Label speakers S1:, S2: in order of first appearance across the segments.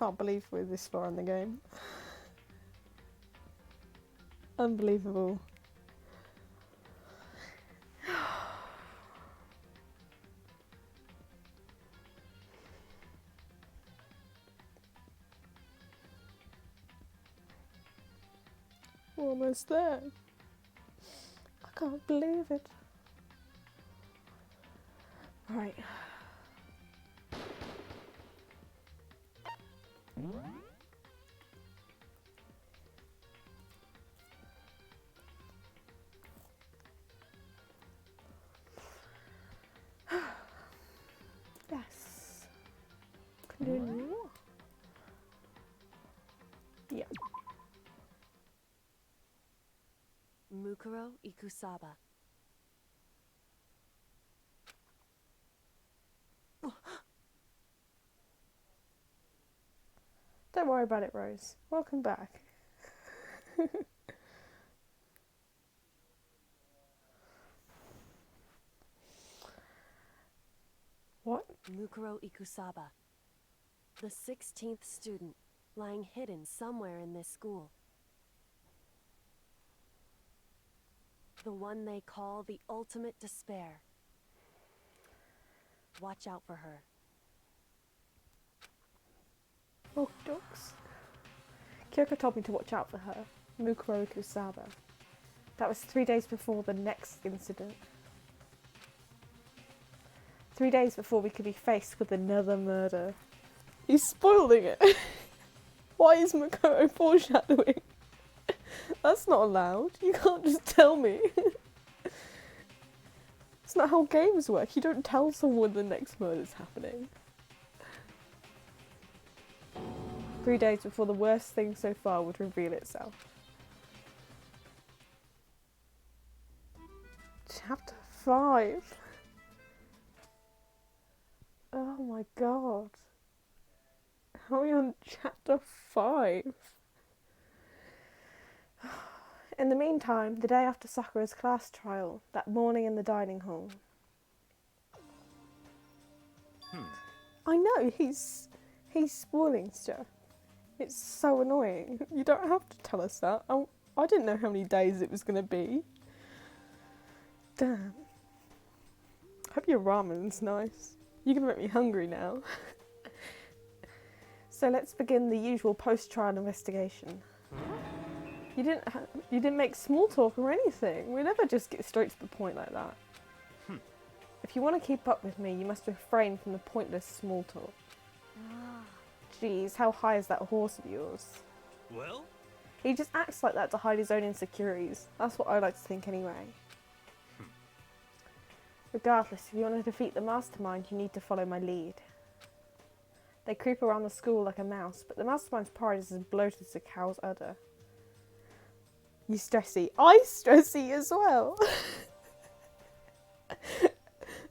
S1: can't believe we're this far in the game. Unbelievable. We're almost there. I can't believe it. Right. Yes. Continue. Yeah.
S2: Mukuro Ikusaba.
S1: Don't worry about it, Rose. Welcome back. What?
S2: Mukuro Ikusaba. The 16th student, lying hidden somewhere in this school. The one they call the ultimate despair. Watch out for her.
S1: Oh, dogs. Kyoko told me to watch out for her. Mukuro Kusaba. That was 3 days before the next incident. 3 days before we could be faced with another murder. He's spoiling it. Why is Makoto foreshadowing? That's not allowed. You can't just tell me. It's not how games work. You don't tell someone the next murder's happening. 3 days before the worst thing so far would reveal itself. Chapter 5. Oh my god. How are we on chapter 5? In the meantime, the day after Sakura's class trial, that morning in the dining hall. I know, he's spoiling stuff. It's so annoying. You don't have to tell us that. I didn't know how many days it was going to be. Damn. Hope your ramen's nice. You're going to make me hungry now. So let's begin the usual post-trial investigation. You didn't make small talk or anything. We never just get straight to the point like that. If you want to keep up with me, you must refrain from the pointless small talk. Jeez, how high is that horse of yours?
S3: Well?
S1: He just acts like that to hide his own insecurities. That's what I like to think anyway. Regardless, if you want to defeat the mastermind, you need to follow my lead. They creep around the school like a mouse, but the mastermind's pride is as bloated as a cow's udder. You stressy. I stressy as well.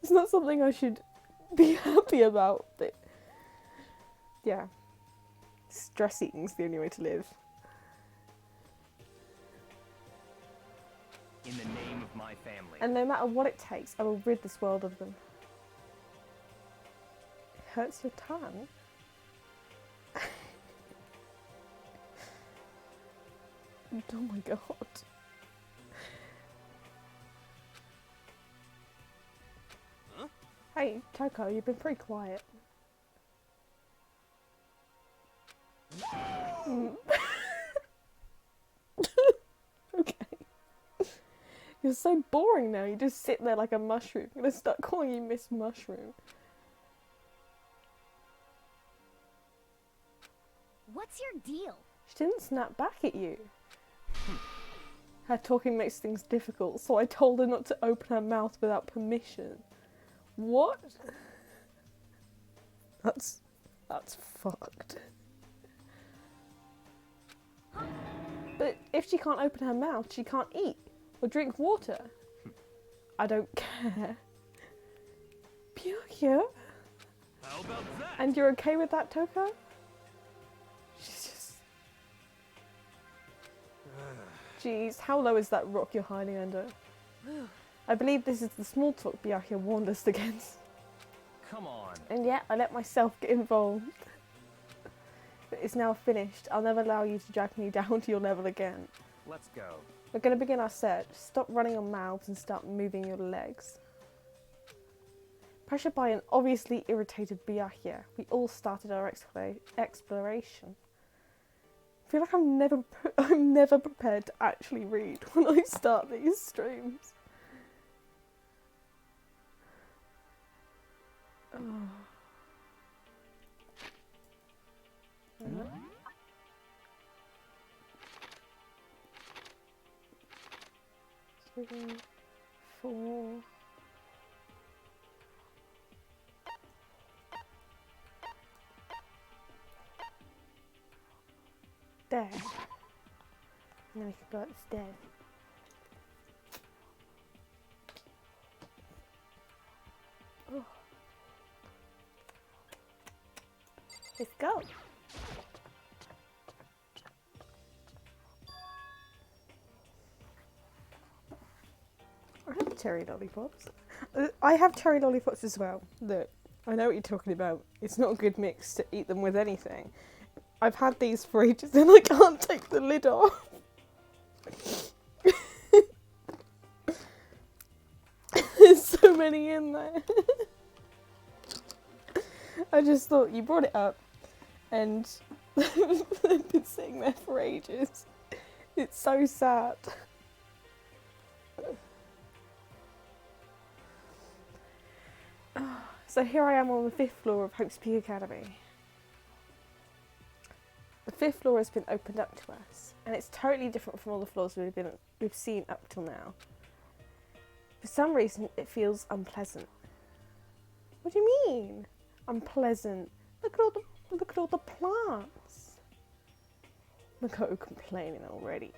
S1: It's not something I should be happy about, but yeah. Stress eating's the only way to live.
S3: In the name of my family.
S1: And no matter what it takes, I will rid this world of them. It hurts your tongue. Oh my god.
S3: Huh?
S1: Hey, Toko, you've been pretty quiet. Okay. You're so boring now. You just sit there like a mushroom. I'm gonna start calling you Miss Mushroom.
S4: What's your deal?
S1: She didn't snap back at you. Her talking makes things difficult, so I told her not to open her mouth without permission. What? That's fucked. But if she can't open her mouth, she can't eat or drink water. I don't care. Pure.
S3: How about that?
S1: And you're okay with that, Toko? She's just... Jeez, how low is that rock you're hiding under? I believe this is the small talk Byakuya warned us against.
S3: Come on.
S1: And yet, I let myself get involved. but it's now finished. I'll never allow you to drag me down to your level again.
S3: Let's go.
S1: We're going to begin our search. Stop running your mouths and start moving your legs. Pressured by an obviously irritated Byakuya, we all started our exploration. I feel like I'm never prepared to actually read when I start these streams. Oh. Yeah. 3, 4. There. And then we can go upstairs. Oh. Let's go. I have cherry lollipops. I have cherry lollipops as well. Look, I know what you're talking about. It's not a good mix to eat them with anything. I've had these for ages and I can't take the lid off. There's so many in there. I just thought you brought it up and I've been sitting there for ages. It's so sad. So here I am on the 5th floor of Hope's Peak Academy. The 5th floor has been opened up to us, and it's totally different from all the floors we've seen up till now. For some reason, it feels unpleasant. What do you mean, unpleasant? Look at all the plants. Makoto complaining already.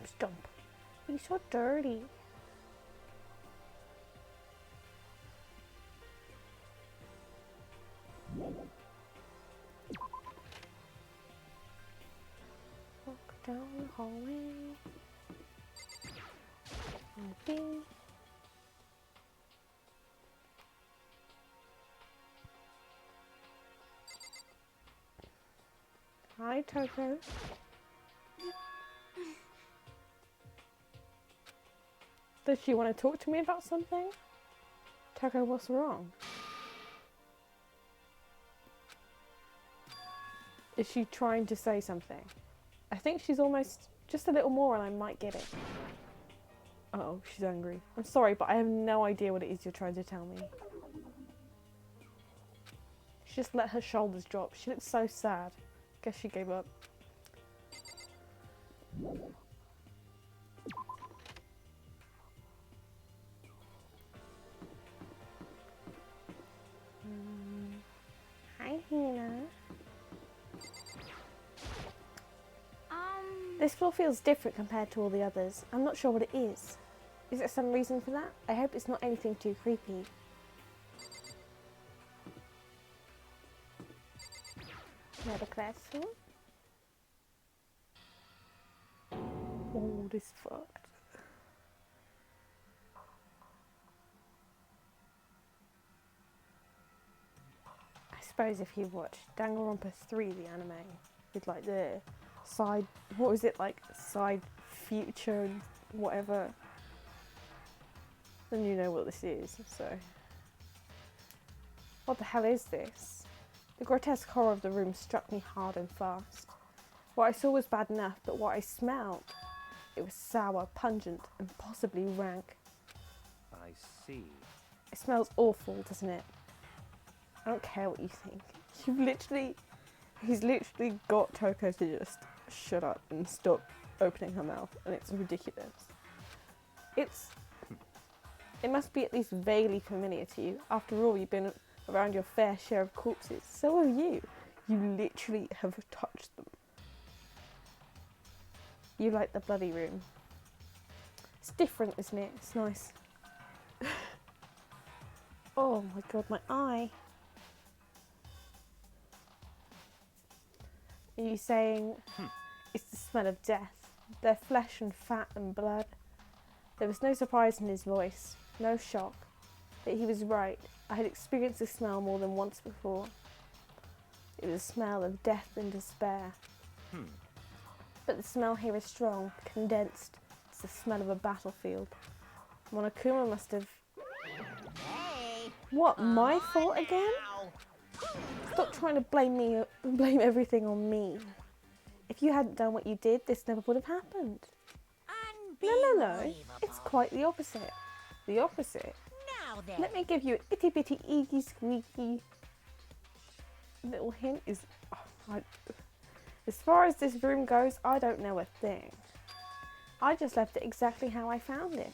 S1: Stomp. He's so dirty. Walk down the hallway. Bing. Hi, Toko. Does she want to talk to me about something? Toko, what's wrong? Is she trying to say something? I think she's almost just a little more and I might get it. Uh-oh, she's angry. I'm sorry, but I have no idea what it is you're trying to tell me. She just let her shoulders drop. She looks so sad. Guess she gave up. Hi, Hina. This floor feels different compared to all the others. I'm not sure what it is. Is there some reason for that? I hope it's not anything too creepy. Another classroom. Oh, this fucked. I suppose if you watch Danganronpa 3, the anime, with like the side, what was it, like side future and whatever, then you know what this is. So what the hell is this? The grotesque horror of the room struck me hard and fast. What I saw was bad enough, but what I smelled, it was sour, pungent and possibly rank.
S3: I see.
S1: It smells awful, doesn't it? I don't care what you think. He's literally got Toko to just shut up and stop opening her mouth, and it's ridiculous. It must be at least vaguely familiar to you. After all, you've been around your fair share of corpses. So have you. You literally have touched them. You like the bloody room. It's different, isn't it? It's nice. Oh my god, my eye. Are you saying it's the smell of death? Their flesh and fat and blood. There was no surprise in his voice, no shock. But he was right. I had experienced the smell more than once before. It was a smell of death and despair. But the smell here is strong, condensed. It's the smell of a battlefield. Monokuma must have... What, my fault again? Stop trying to blame everything on me. If you hadn't done what you did, this never would have happened. No. It's quite the opposite. The opposite?
S4: Now then.
S1: Let me give you an itty bitty eeky squeaky little hint is... as far as this room goes, I don't know a thing. I just left it exactly how I found it.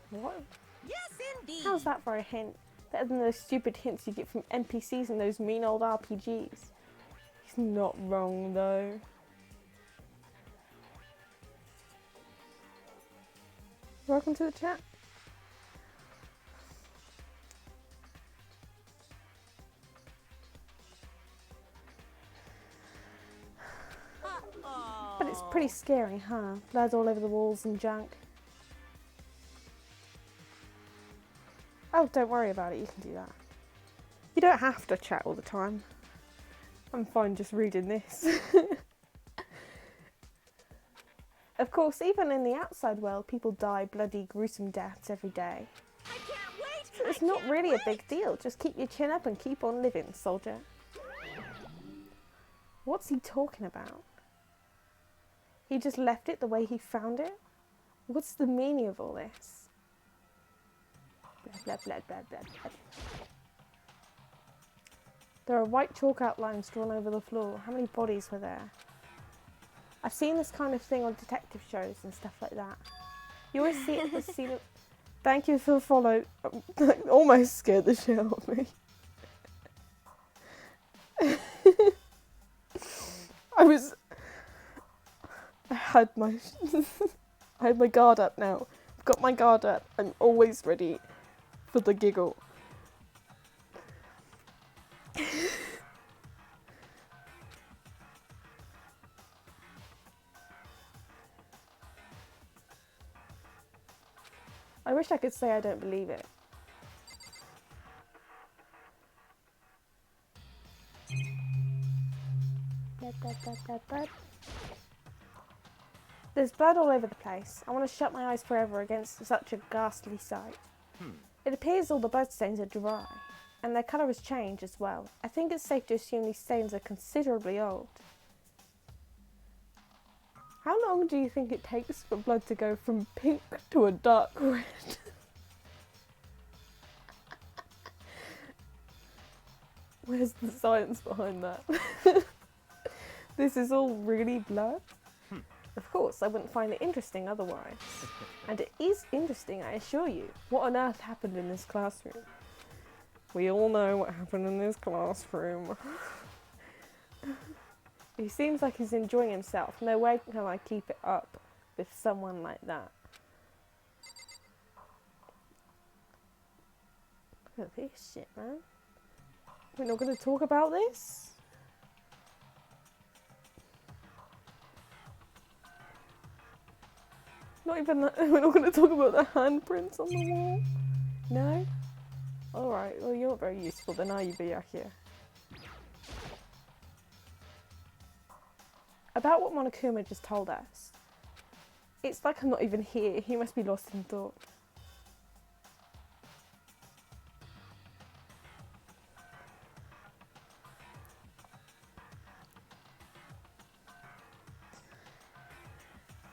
S1: What?
S4: Yes, indeed.
S1: How's that for a hint? Better than those stupid hints you get from NPCs and those mean old RPGs. He's not wrong though. Welcome to the chat. But it's pretty scary, huh? Blood all over the walls and junk. Oh, don't worry about it, you can do that. You don't have to chat all the time. I'm fine just reading this. Of course, even in the outside world, people die bloody, gruesome deaths every day.
S4: I can't wait.
S1: So it's not really a big deal. Just keep your chin up and keep on living, soldier. What's he talking about? He just left it the way he found it? What's the meaning of all this? Blah, blah, blah, blah, blah. There are white chalk outlines drawn over the floor. How many bodies were there? I've seen this kind of thing on detective shows and stuff like that. You always see it at the scene of... Thank you for the follow. Almost scared the shit out of me. I had my guard up now. I've got my guard up. I'm always ready for the giggle. I wish I could say I don't believe it. There's blood all over the place. I want to shut my eyes forever against such a ghastly sight. It appears all the bloodstains are dry, and their colour has changed as well. I think it's safe to assume these stains are considerably old. How long do you think it takes for blood to go from pink to a dark red? Where's the science behind that? This is all really blood? Of course, I wouldn't find it interesting otherwise. And it is interesting, I assure you. What on earth happened in this classroom? We all know what happened in this classroom. He seems like he's enjoying himself. No way can I keep it up with someone like that. Look at this shit, man. We're not going to talk about this? Not even that. We're not going to talk about the handprints on the wall? No? Alright, well you're not very useful then, are you, Byakuya? About what Monokuma just told us. It's like I'm not even here. He must be lost in thought.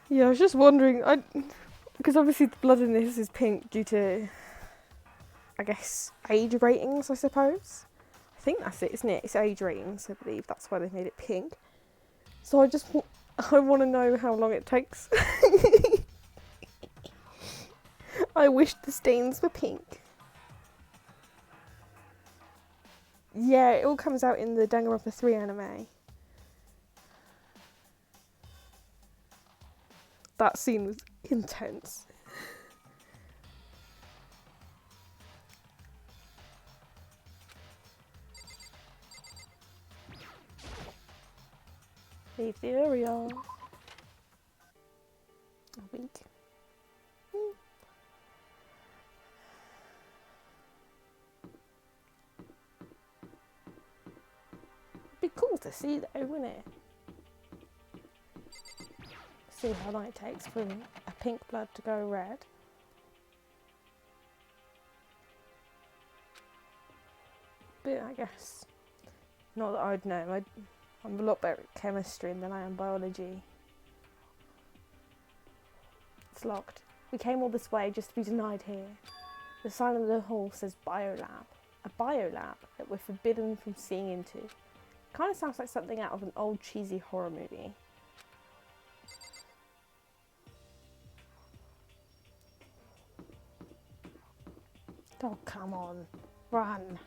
S1: Yeah, I was just wondering, because obviously the blood in this is pink due to, I guess, age ratings, I suppose. I think that's it, isn't it? It's age ratings, I believe. That's why they made it pink. So I want to know how long it takes. I wish the stains were pink. Yeah, it all comes out in the Danganronpa 3 anime. That scene was intense. Ethereal. week. Be cool to see though, wouldn't it? See how long it takes for a pink blood to go red. But I guess, not that I'd know, I'm a lot better at chemistry than I am biology. It's locked. We came all this way just to be denied here. The sign on the hall says biolab. A biolab that we're forbidden from seeing into. Kind of sounds like something out of an old cheesy horror movie. Oh, come on. Run.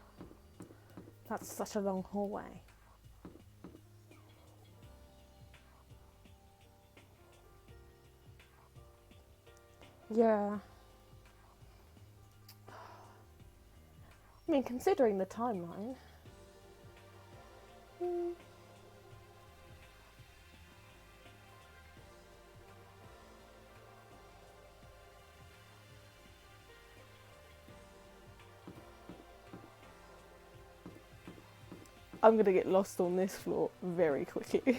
S1: That's such a long hallway. Yeah. I mean, considering the timeline. I'm gonna get lost on this floor very quickly.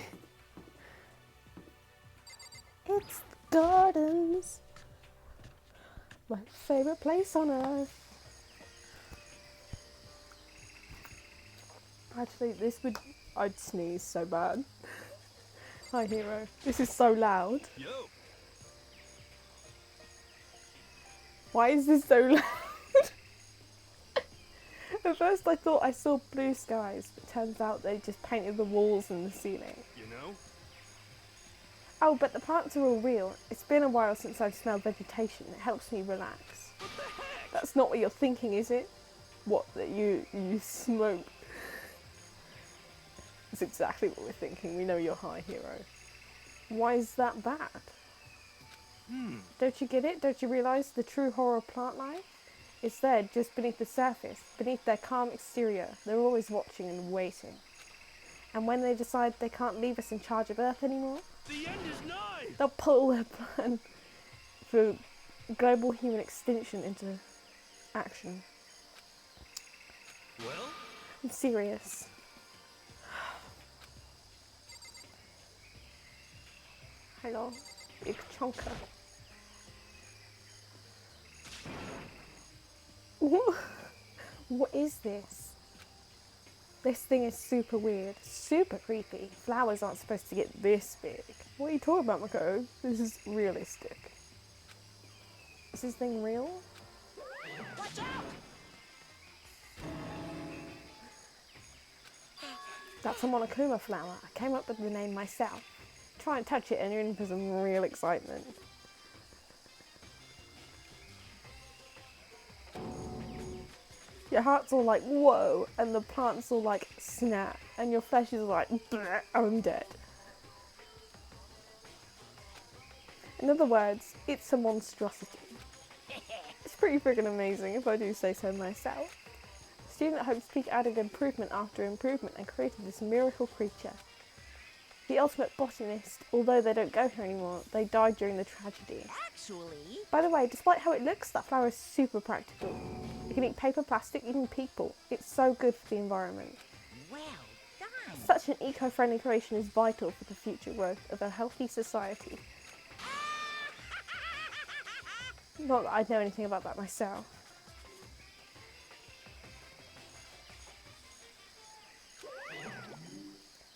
S1: It's the gardens. My favourite place on earth. Actually, I'd sneeze so bad. Hi, hero. This is so loud.
S3: Yo.
S1: Why is this so loud? At first I thought I saw blue skies, but turns out they just painted the walls and the ceiling.
S3: You know?
S1: Oh, but the plants are all real. It's been a while since I've smelled vegetation. It helps me relax.
S3: What the heck?
S1: That's not what you're thinking, is it? What, that you smoke? That's exactly what we're thinking. We know you're high, hero. Why is that bad? Don't you get it? Don't you realise the true horror of plant life? It's there, just beneath the surface, beneath their calm exterior. They're always watching and waiting. And when they decide they can't leave us in charge of Earth anymore,
S3: The end is nigh!
S1: they'll put all their plan for global human extinction into action.
S3: Well?
S1: I'm serious. Hello, big chunker. What is this? This thing is super weird, super creepy. Flowers aren't supposed to get this big. What are you talking about, Mako? This is realistic. Is this thing real?
S4: Watch out!
S1: That's a monokuma flower. I came up with the name myself. Try and touch it and you're in for some real excitement. Your heart's all like, whoa, and the plant's all like, snap, and your flesh is like, bleh, I'm dead. In other words, it's a monstrosity. It's pretty friggin' amazing, if I do say so myself. The student at Hope's Peak added improvement after improvement and created this miracle creature. The ultimate botanist, although they don't go here anymore, they died during the tragedy.
S4: Actually,
S1: By the way, despite how it looks, that flower is super practical. It can eat paper, plastic, even people. It's so good for the environment.
S4: well done.
S1: Such an eco-friendly creation is vital for the future growth of a healthy society. Not that I know anything about that myself.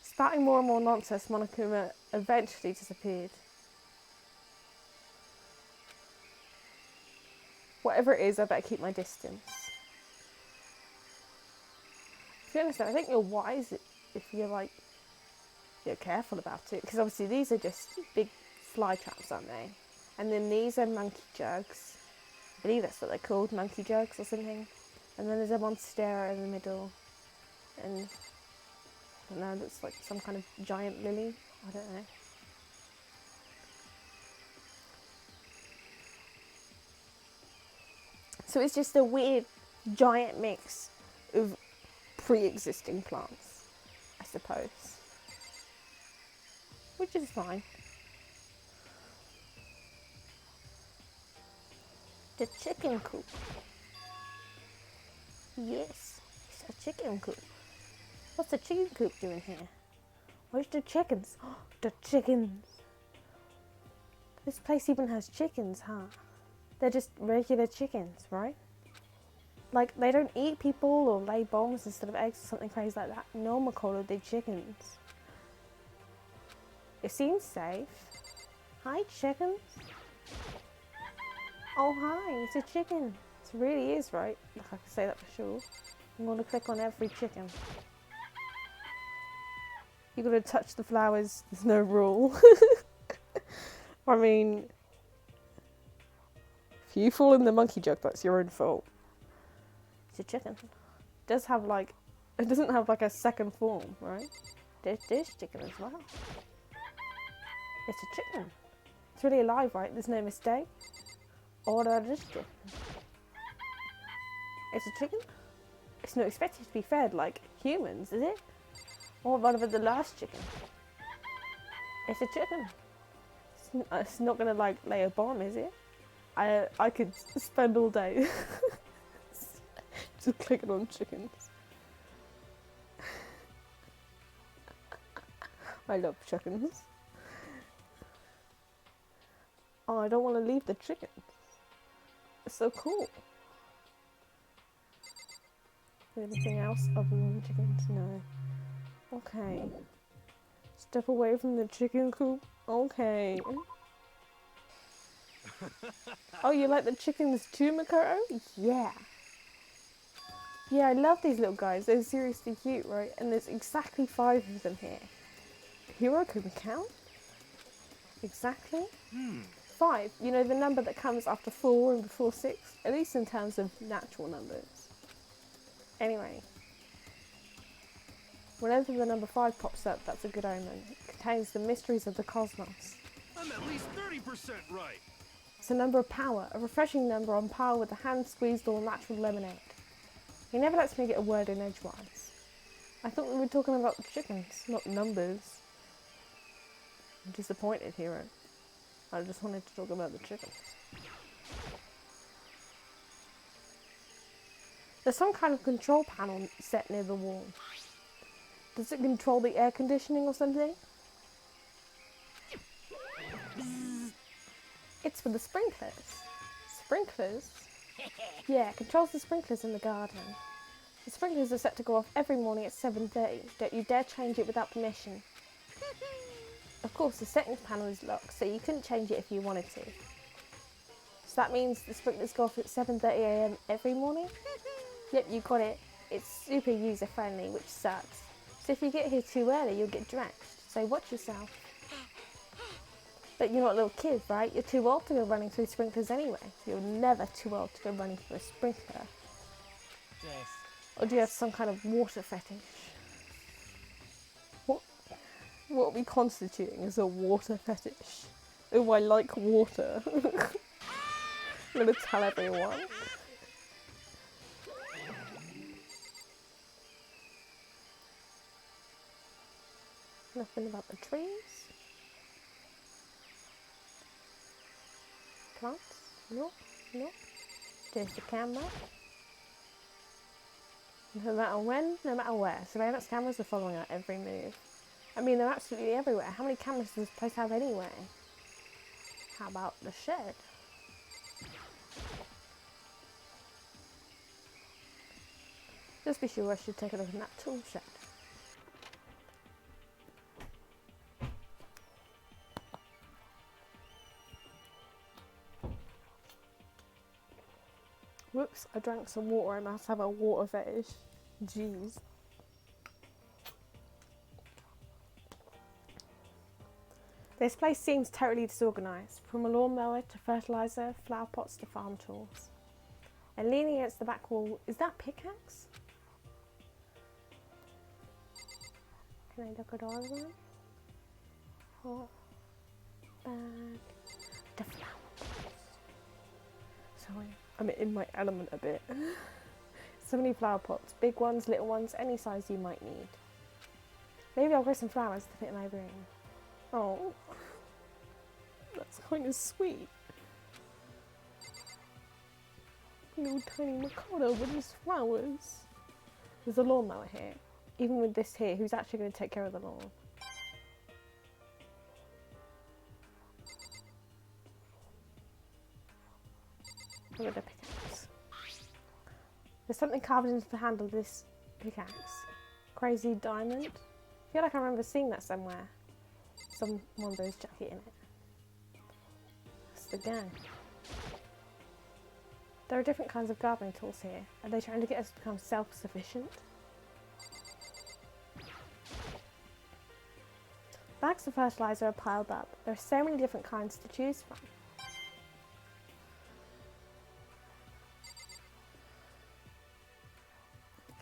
S1: Spouting more and more nonsense, Monokuma eventually disappeared. Whatever it is, I better keep my distance. To be honest, I think you're wise if you're careful about it, because obviously these are just big fly traps, aren't they? And then these are monkey jugs. I believe that's what they're called, monkey jugs or something. And then there's a monstera in the middle, and I don't know, looks like some kind of giant lily. I don't know. So it's just a weird giant mix of pre-existing plants, I suppose. Which is fine. The chicken coop. Yes, it's a chicken coop. What's the chicken coop doing here? Where's the chickens? The chickens. This place even has chickens, huh? They're just regular chickens, right? Like, they don't eat people or lay bombs instead of eggs or something crazy like that. No, Makoto, they're chickens. It seems safe. Hi, chickens. Oh, hi, it's a chicken. It really is, right? Like, I can say that for sure. I'm going to click on every chicken. You're going to touch the flowers. There's no rule. I mean, if you fall in the monkey jug, that's your own fault. It's a chicken. It does have like, it doesn't have like a second form, right? There's chicken as well. It's a chicken. It's really alive, right? There's no mistake. Order this chicken. It's a chicken. It's not expected to be fed like humans, is it? Or what about the last chicken? It's a chicken. It's not gonna like lay a bomb, is it? I could spend all day just clicking on chickens. I love chickens. Oh, I don't want to leave the chickens. It's so cool. Anything else other than chickens? No. Okay. Step away from the chicken coop. Okay. Oh, you like the chickens too, Makoto? Yeah. Yeah, I love these little guys. They're seriously cute, right? And there's exactly 5 of them here. Hero can count? Exactly? 5. You know, the number that comes after 4 and before 6? At least in terms of natural numbers. Anyway. Whenever the number 5 pops up, that's a good omen. It contains the mysteries of the cosmos.
S3: I'm at least 30% right.
S1: It's a number of power, a refreshing number on par with a hand-squeezed or natural lemonade. He never lets me get a word in edgewise. I thought we were talking about chickens, not numbers. I'm disappointed, Hero. I just wanted to talk about the chickens. There's some kind of control panel set near the wall. Does it control the air conditioning or something? It's for the sprinklers. Sprinklers? Yeah, it controls the sprinklers in the garden. The sprinklers are set to go off every morning at 7:30. Don't you dare change it without permission. Of course, the settings panel is locked, so you couldn't change it if you wanted to. So that means the sprinklers go off at 7:30 AM every morning? Yep, you got it. It's super user-friendly, which sucks. So if you get here too early, you'll get drenched. So watch yourself. But you're not a little kid, right? You're too old to go running through sprinklers anyway. You're never too old to go running through a sprinkler.
S5: Yes.
S1: Or do you have some kind of water fetish? What are we constituting as a water fetish? Oh, I like water. I'm gonna tell everyone. Nothing about the trees. Plants? No, no. There's the camera. No matter when, no matter where. Surveillance cameras are following our every move. I mean, they're absolutely everywhere. How many cameras does this place have anyway? How about the shed? Just be sure I should take a look in that tool shed. Whoops, I drank some water. I must have a water fetish. Jeez. This place seems totally disorganised. From a lawnmower to fertiliser, flower pots to farm tools. And leaning against the back wall, is that pickaxe? Can I look at all of them? Oh, bag. The flower pots. Sorry, I'm in my element a bit. So many flower pots. Big ones, little ones, any size you might need. Maybe I'll grow some flowers to fit my room. Oh, that's kind of sweet. Little tiny Mikado with his flowers. There's a lawnmower here. Even with this here, who's actually going to take care of the lawn? Look at the pickaxe. There's something carved into the handle of this pickaxe. Crazy diamond. I feel like I remember seeing that somewhere. Someone's jacket in it. That's the gang. There are different kinds of gardening tools here. Are they trying to get us to become self-sufficient? Bags of fertilizer are piled up. There are so many different kinds to choose from.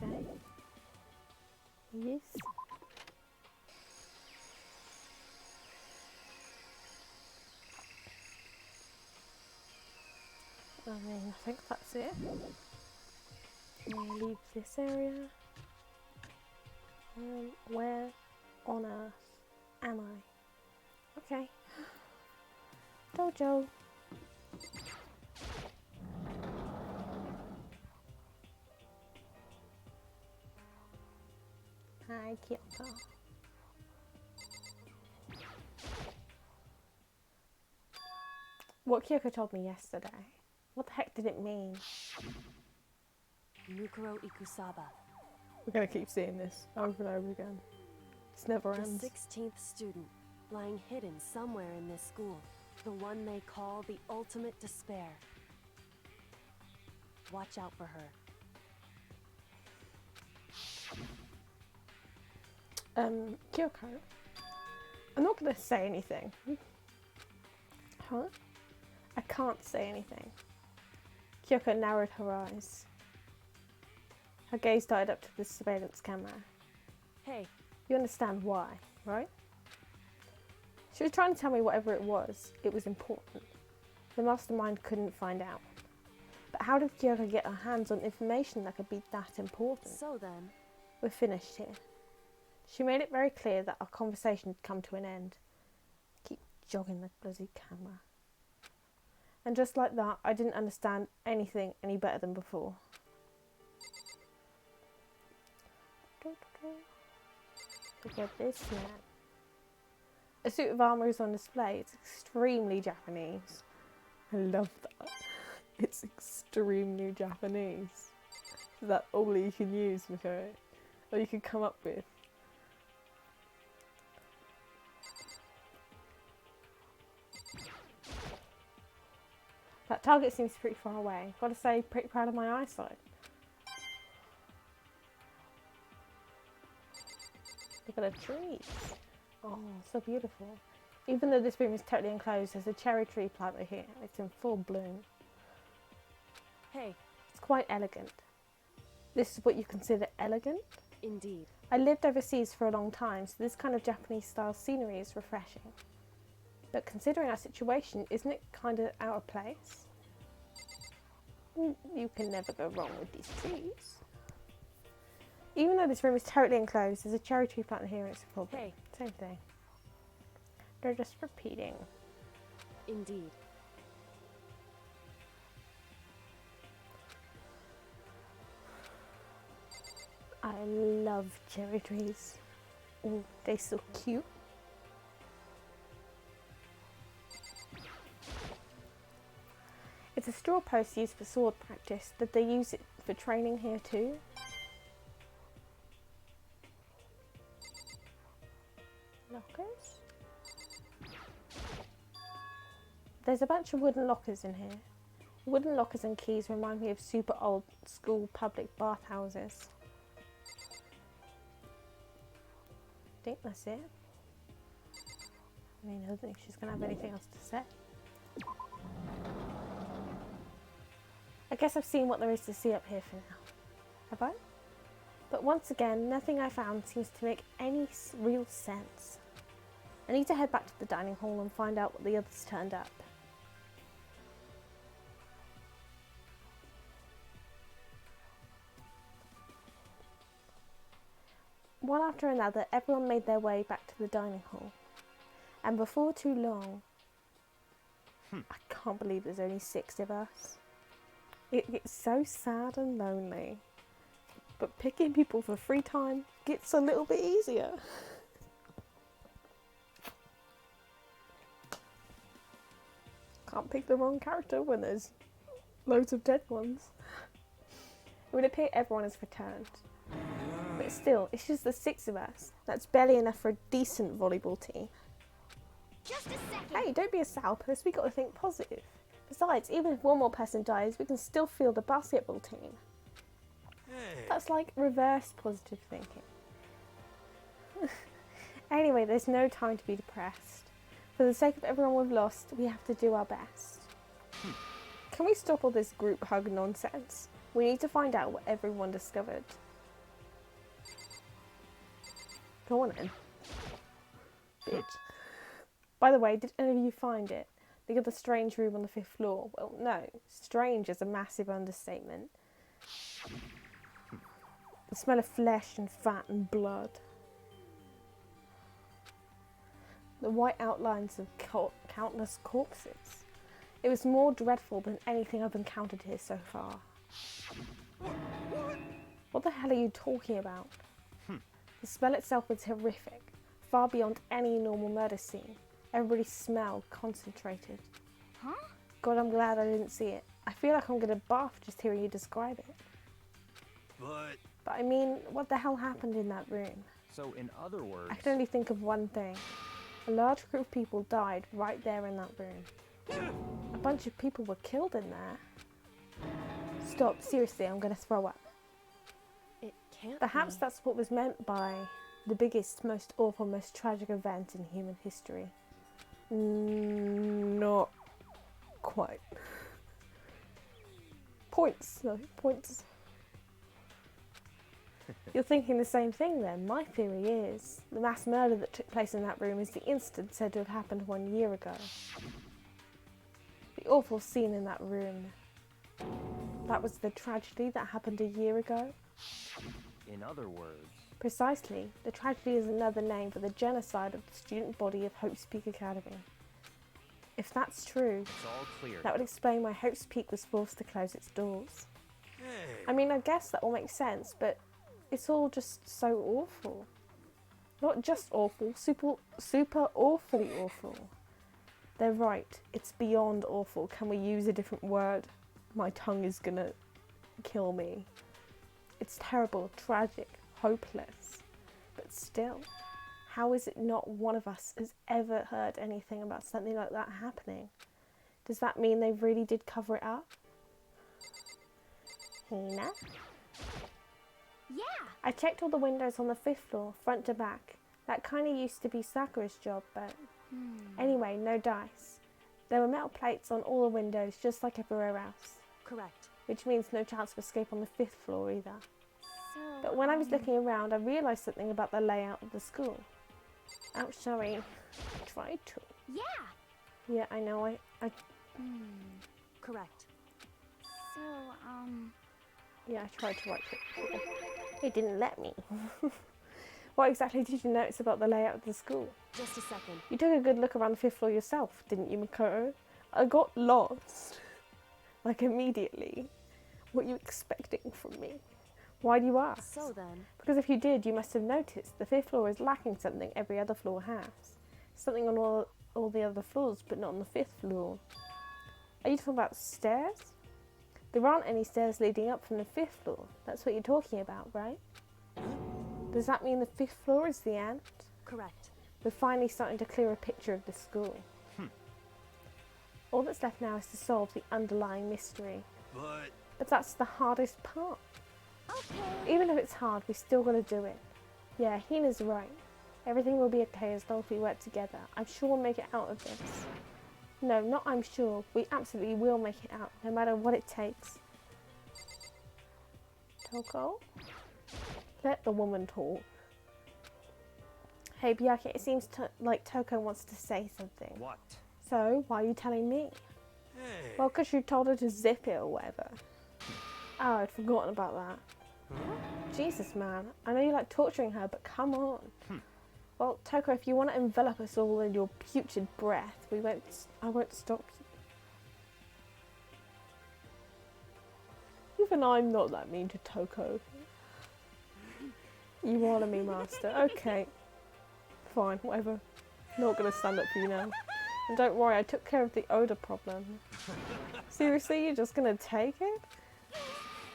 S1: Okay. Yes. I think that's it. We'll leave this area. Where on earth am I? Okay. Dojo. Hi, Kyoko. What Kyoko told me yesterday. What the heck did it mean?
S2: Mukuro Ikusaba,
S1: We're gonna keep seeing this over and over again. This never
S2: the
S1: ends.
S2: 16th student, lying hidden somewhere in this school. The one they call the ultimate despair. Watch out for her.
S1: Kyoko. I'm not gonna say anything. Huh? I can't say anything. Kyoko narrowed her eyes. Her gaze died up to the surveillance camera.
S2: Hey,
S1: You understand why, right? She was trying to tell me whatever it was important. The mastermind couldn't find out. But how did Kyoko get her hands on information that could be that important?
S2: so then,
S1: We're finished here. She made it very clear that our conversation had come to an end. Keep jogging the bloody camera. And just like that, I didn't understand anything any better than before. Look at this man. A suit of armour is on display. It's extremely Japanese. I love that. It's extremely Japanese. Is that all you can use with it? Or you could come up with? That target seems pretty far away. Gotta say, pretty proud of my eyesight. Look at the trees. Oh, so beautiful. Even though this room is totally enclosed, there's a cherry tree planted here. It's in full bloom.
S2: hey,
S1: It's quite elegant. This is what you consider elegant?
S2: indeed.
S1: I lived overseas for a long time, so this kind of Japanese style scenery is refreshing. But considering our situation, isn't it kind of out of place? You can never go wrong with these trees. Even though this room is totally enclosed, there's a cherry tree planted here and it's a problem.
S2: Hey,
S1: Same thing. They're just repeating.
S2: indeed.
S1: I love cherry trees. Oh, they're so cute. It's a straw post used for sword practice. Did they use it for training here too? Lockers? There's a bunch of wooden lockers in here. Wooden lockers and keys remind me of super old school public bathhouses. I think that's it. I mean, I don't think she's going to have anything else to say. I guess I've seen what there is to see up here for now. Have I? But once again, nothing I found seems to make any real sense. I need to head back to the dining hall and find out what the others turned up. One after another, everyone made their way back to the dining hall. And before too long, I can't believe there's only 6 of us. It gets so sad and lonely. But picking people for free time gets a little bit easier. Can't pick the wrong character when there's loads of dead ones. It would appear everyone has returned. But still, it's just the 6 of us. That's barely enough for a decent volleyball team.
S4: Just a second.
S1: Hey, don't be a sourpuss, we gotta think positive. Besides, even if one more person dies, we can still field the basketball team.
S3: Hey.
S1: That's like reverse positive thinking. Anyway, there's no time to be depressed. For the sake of everyone we've lost, we have to do our best. Can we stop all this group hug nonsense? We need to find out what everyone discovered. Go on then. Bitch. By the way, did any of you find it? They got the strange room on the 5th floor. Well, no. Strange is a massive understatement. The smell of flesh and fat and blood. The white outlines of countless corpses. It was more dreadful than anything I've encountered here so far. What the hell are you talking about? The smell itself was horrific, far beyond any normal murder scene. Everybody's smell concentrated.
S4: Huh?
S1: God, I'm glad I didn't see it. I feel like I'm gonna barf just hearing you describe it. But I mean, what the hell happened in that room?
S5: So, in other words,
S1: I can only think of one thing. A large group of people died right there in that room. A bunch of people were killed in there. Stop, seriously, I'm gonna throw up.
S2: It can't
S1: Perhaps
S2: be.
S1: that's what was meant by the biggest, most awful, most tragic event in human history. Not quite. Points. No, points. You're thinking the same thing then. My theory is the mass murder that took place in that room is the incident said to have happened 1 year ago. The awful scene in that room. That was the tragedy that happened a year ago?
S5: in other words,
S1: Precisely. The tragedy is another name for the genocide of the student body of Hope's Peak Academy. If that's true,
S5: it's all clear.
S1: that would explain why Hope's Peak was forced to close its doors.
S3: Hey.
S1: I mean, I guess that all makes sense, but it's all just so awful. Not just awful, super awfully awful. They're right, it's beyond awful. Can we use a different word? My tongue is gonna kill me. It's terrible, tragic, hopeless. But still, how is it not one of us has ever heard anything about something like that happening? Does that mean they really did cover it up? Hina?
S4: Yeah.
S1: I checked all the windows on the 5th floor, front to back. That kind of used to be Sakura's job, but anyway, no dice. There were metal plates on all the windows, just like everywhere else,
S2: Correct.
S1: which means no chance of escape on the 5th floor either.
S4: So,
S1: But when I was looking around, I realised something about the layout of the school. Oh, sorry. I tried to.
S4: yeah.
S1: Yeah, I know. I
S2: Correct.
S4: So,
S1: yeah, I tried to write it. It didn't let me. What exactly did you notice about the layout of the school?
S2: Just a second.
S1: You took a good look around the 5th floor yourself, didn't you, Makoto? I got lost. Like, immediately. What are you expecting from me? Why do you ask?
S2: So then,
S1: Because if you did, you must have noticed the 5th floor is lacking something every other floor has. Something on all the other floors, but not on the 5th floor. Are you talking about stairs? There aren't any stairs leading up from the 5th floor. That's what you're talking about, right? Does that mean the 5th floor is the end?
S2: correct.
S1: We're finally starting to clear a picture of the school. All that's left now is to solve the underlying mystery. But that's the hardest part.
S4: okay.
S1: Even if it's hard, we still gotta do it. Yeah, Hina's right. Everything will be okay as long as we work together. I'm sure we'll make it out of this. No, not I'm sure. We absolutely will make it out, no matter what it takes. Toko? Let the woman talk. Hey, Byakuya, it seems like Toko wants to say something.
S5: what?
S1: So, why are you telling me?
S3: Hey.
S1: Well, because you told her to zip it or whatever. Oh, I'd forgotten about that. Jesus, man. I know you like torturing her, but come on. Well, Toko, if you want to envelop us all in your putrid breath, I won't stop Even I'm not that mean to Toko. You honor me, master. Okay. Fine, whatever. Not gonna stand up for you now. And don't worry, I took care of the odor problem. Seriously, you're just gonna take it?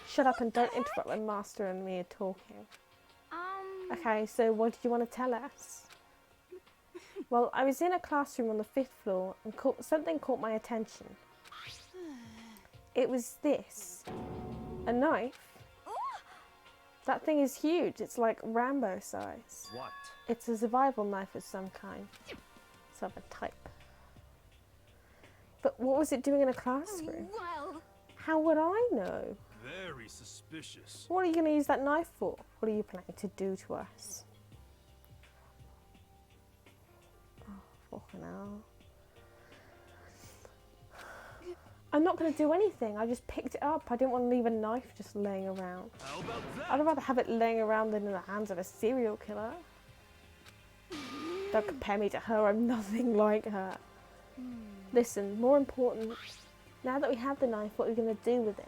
S1: Shut up and don't interrupt when master and me are talking. Okay, so what did you want to tell us? Well, I was in a classroom on the 5th floor and something caught my attention. It was this. A knife. That thing is huge. It's like Rambo size.
S5: What?
S1: It's a survival knife of some kind. Some type. But what was it doing in a classroom?
S4: Well,
S1: How would I know?
S3: Very suspicious.
S1: What are you going to use that knife for? What are you planning to do to us? Oh, fucking hell. I'm not going to do anything. I just picked it up. I didn't want to leave a knife just laying around.
S3: How about that?
S1: I'd rather have it laying around than in the hands of a serial killer. Don't compare me to her. I'm nothing like her. Listen, more important, now that we have the knife, what are we going to do with it?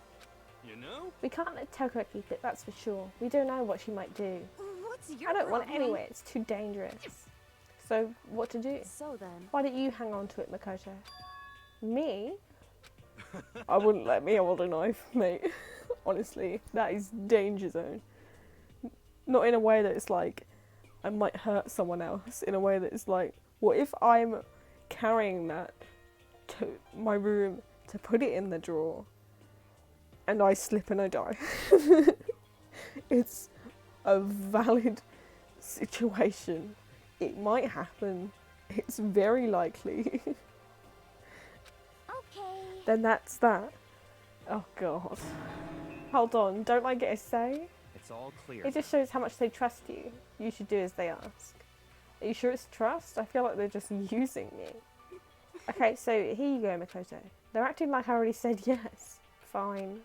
S3: You know?
S1: We can't let Toko keep it, that's for sure. We don't know what she might do.
S4: what's your
S1: I don't want it
S4: problem?
S1: anyway, it's too dangerous. So, what to do?
S2: So then,
S1: Why don't you hang on to it, Makoto? Me? I wouldn't let me hold a knife, mate. Honestly, that is danger zone. Not in a way that it's like, I might hurt someone else. In a way that it's like, what if I'm carrying that to my room to put it in the drawer and I slip and I die? It's a valid situation. It might happen. It's very likely.
S4: Okay.
S1: Then that's that. Oh god. Hold on, don't I get a say?
S5: It's all clear.
S1: It just shows how much they trust you. You should do as they ask. Are you sure it's trust? I feel like they're just using me. Okay, so here you go, Makoto. They're acting like I already said yes. Fine.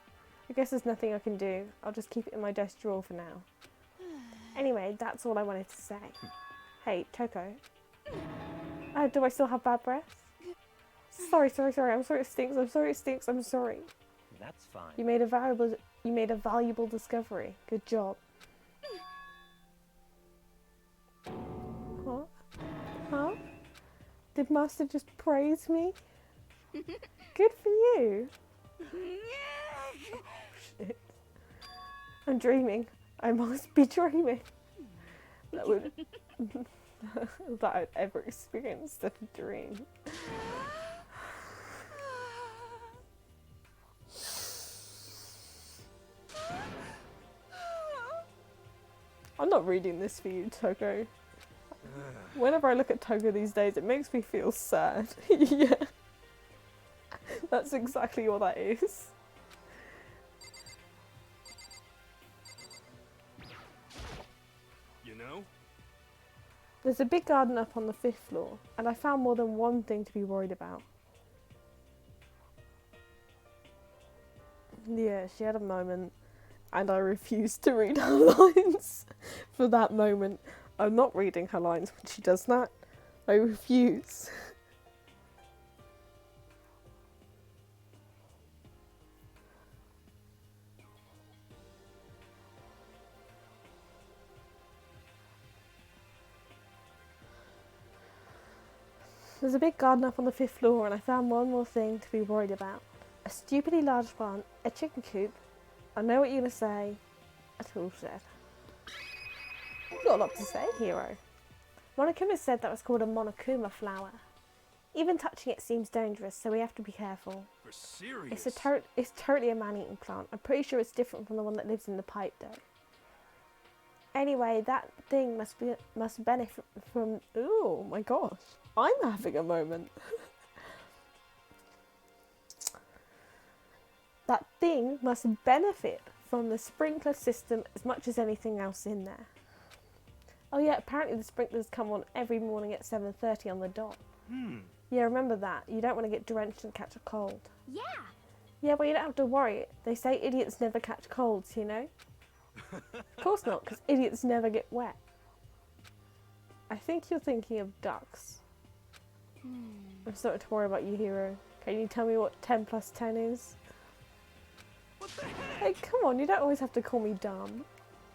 S1: I guess there's nothing I can do. I'll just keep it in my desk drawer for now. Anyway, that's all I wanted to say. Hey, Toko. Do I still have bad breath? Sorry. I'm sorry it stinks. I'm sorry.
S5: That's fine.
S1: You made a valuable discovery. Good job. Huh? Did Master just praise me? Good for you. Shit. I'm dreaming. I must be dreaming. That would that I'd ever experienced a dream. I'm not reading this for you, Toko. Whenever I look at Toko these days, it makes me feel sad. Yeah. That's exactly what that is.
S3: You know?
S1: There's a big garden up on the 5th floor, and I found more than one thing to be worried about. Yeah, she had a moment, and I refused to read her lines for that moment. I'm not reading her lines when she does that. I refuse. There's a big garden up on the 5th floor, and I found one more thing to be worried about. A stupidly large plant, a chicken coop. I know what you're going to say. A tool shed. You've got a lot to say, hero. Monokuma said that was called a Monokuma flower. Even touching it seems dangerous, so we have to be careful.
S3: For serious?
S1: It's totally a man-eating plant. I'm pretty sure it's different from the one that lives in the pipe, though. Anyway, that thing must benefit from... Oh my gosh. I'm having a moment. That thing must benefit from the sprinkler system as much as anything else in there. Oh yeah, apparently the sprinklers come on every morning at 7:30 on the dot. Yeah, remember that. You don't want to get drenched and catch a cold.
S4: Yeah.
S1: Yeah, but you don't have to worry. They say idiots never catch colds, you know? Of course not, because idiots never get wet. I think you're thinking of ducks. I'm starting to worry about you, hero. Can you tell me what 10 plus 10 is?
S3: What the heck?
S1: Hey, come on, you don't always have to call me dumb.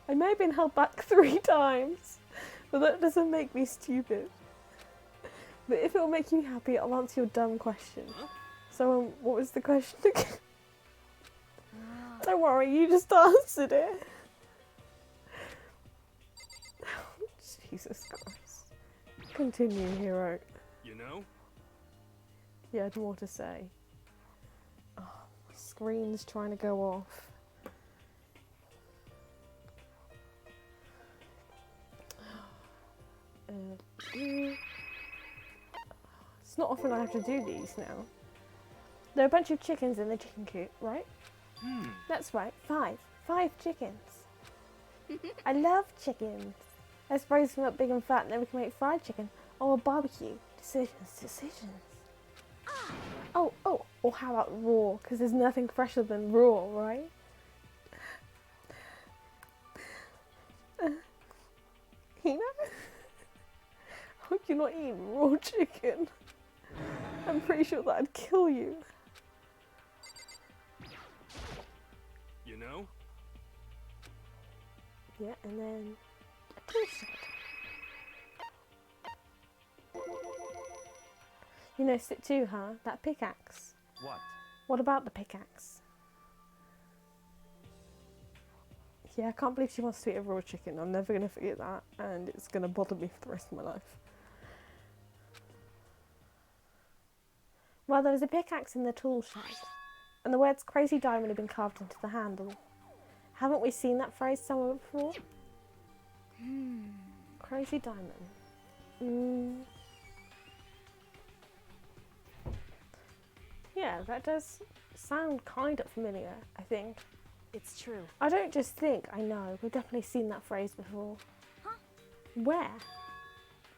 S1: I may have been held back 3 times, but that doesn't make me stupid. But if it will make you happy, I'll answer your dumb question.
S3: Huh?
S1: So, what was the question again? Don't worry, you just answered it. Jesus Christ. Continue, hero.
S3: You know?
S1: You had more to say. Oh, my screen's trying to go off. It's not often I have to do these now. There are a bunch of chickens in the chicken coop, right? That's right, 5. 5 chickens. I love chickens. Let's raise them up big and fat and then we can make fried chicken or a barbecue. Decisions. Oh, or how about raw? Because there's nothing fresher than raw, right? You know? I hope you're not eating raw chicken. I'm pretty sure that'd kill you.
S3: You know?
S1: Yeah, and then a t-shirt. You noticed it too, huh? That pickaxe.
S5: What?
S1: What about the pickaxe? Yeah, I can't believe she wants to eat a raw chicken. I'm never going to forget that, and it's going to bother me for the rest of my life. Well, there was a pickaxe in the tool shed, and the words Crazy Diamond had been carved into the handle. Haven't we seen that phrase somewhere before? Crazy Diamond. Yeah, that does sound kind of familiar, I think.
S2: It's true.
S1: I don't just think, I know. We've definitely seen that phrase before.
S4: Huh?
S1: Where?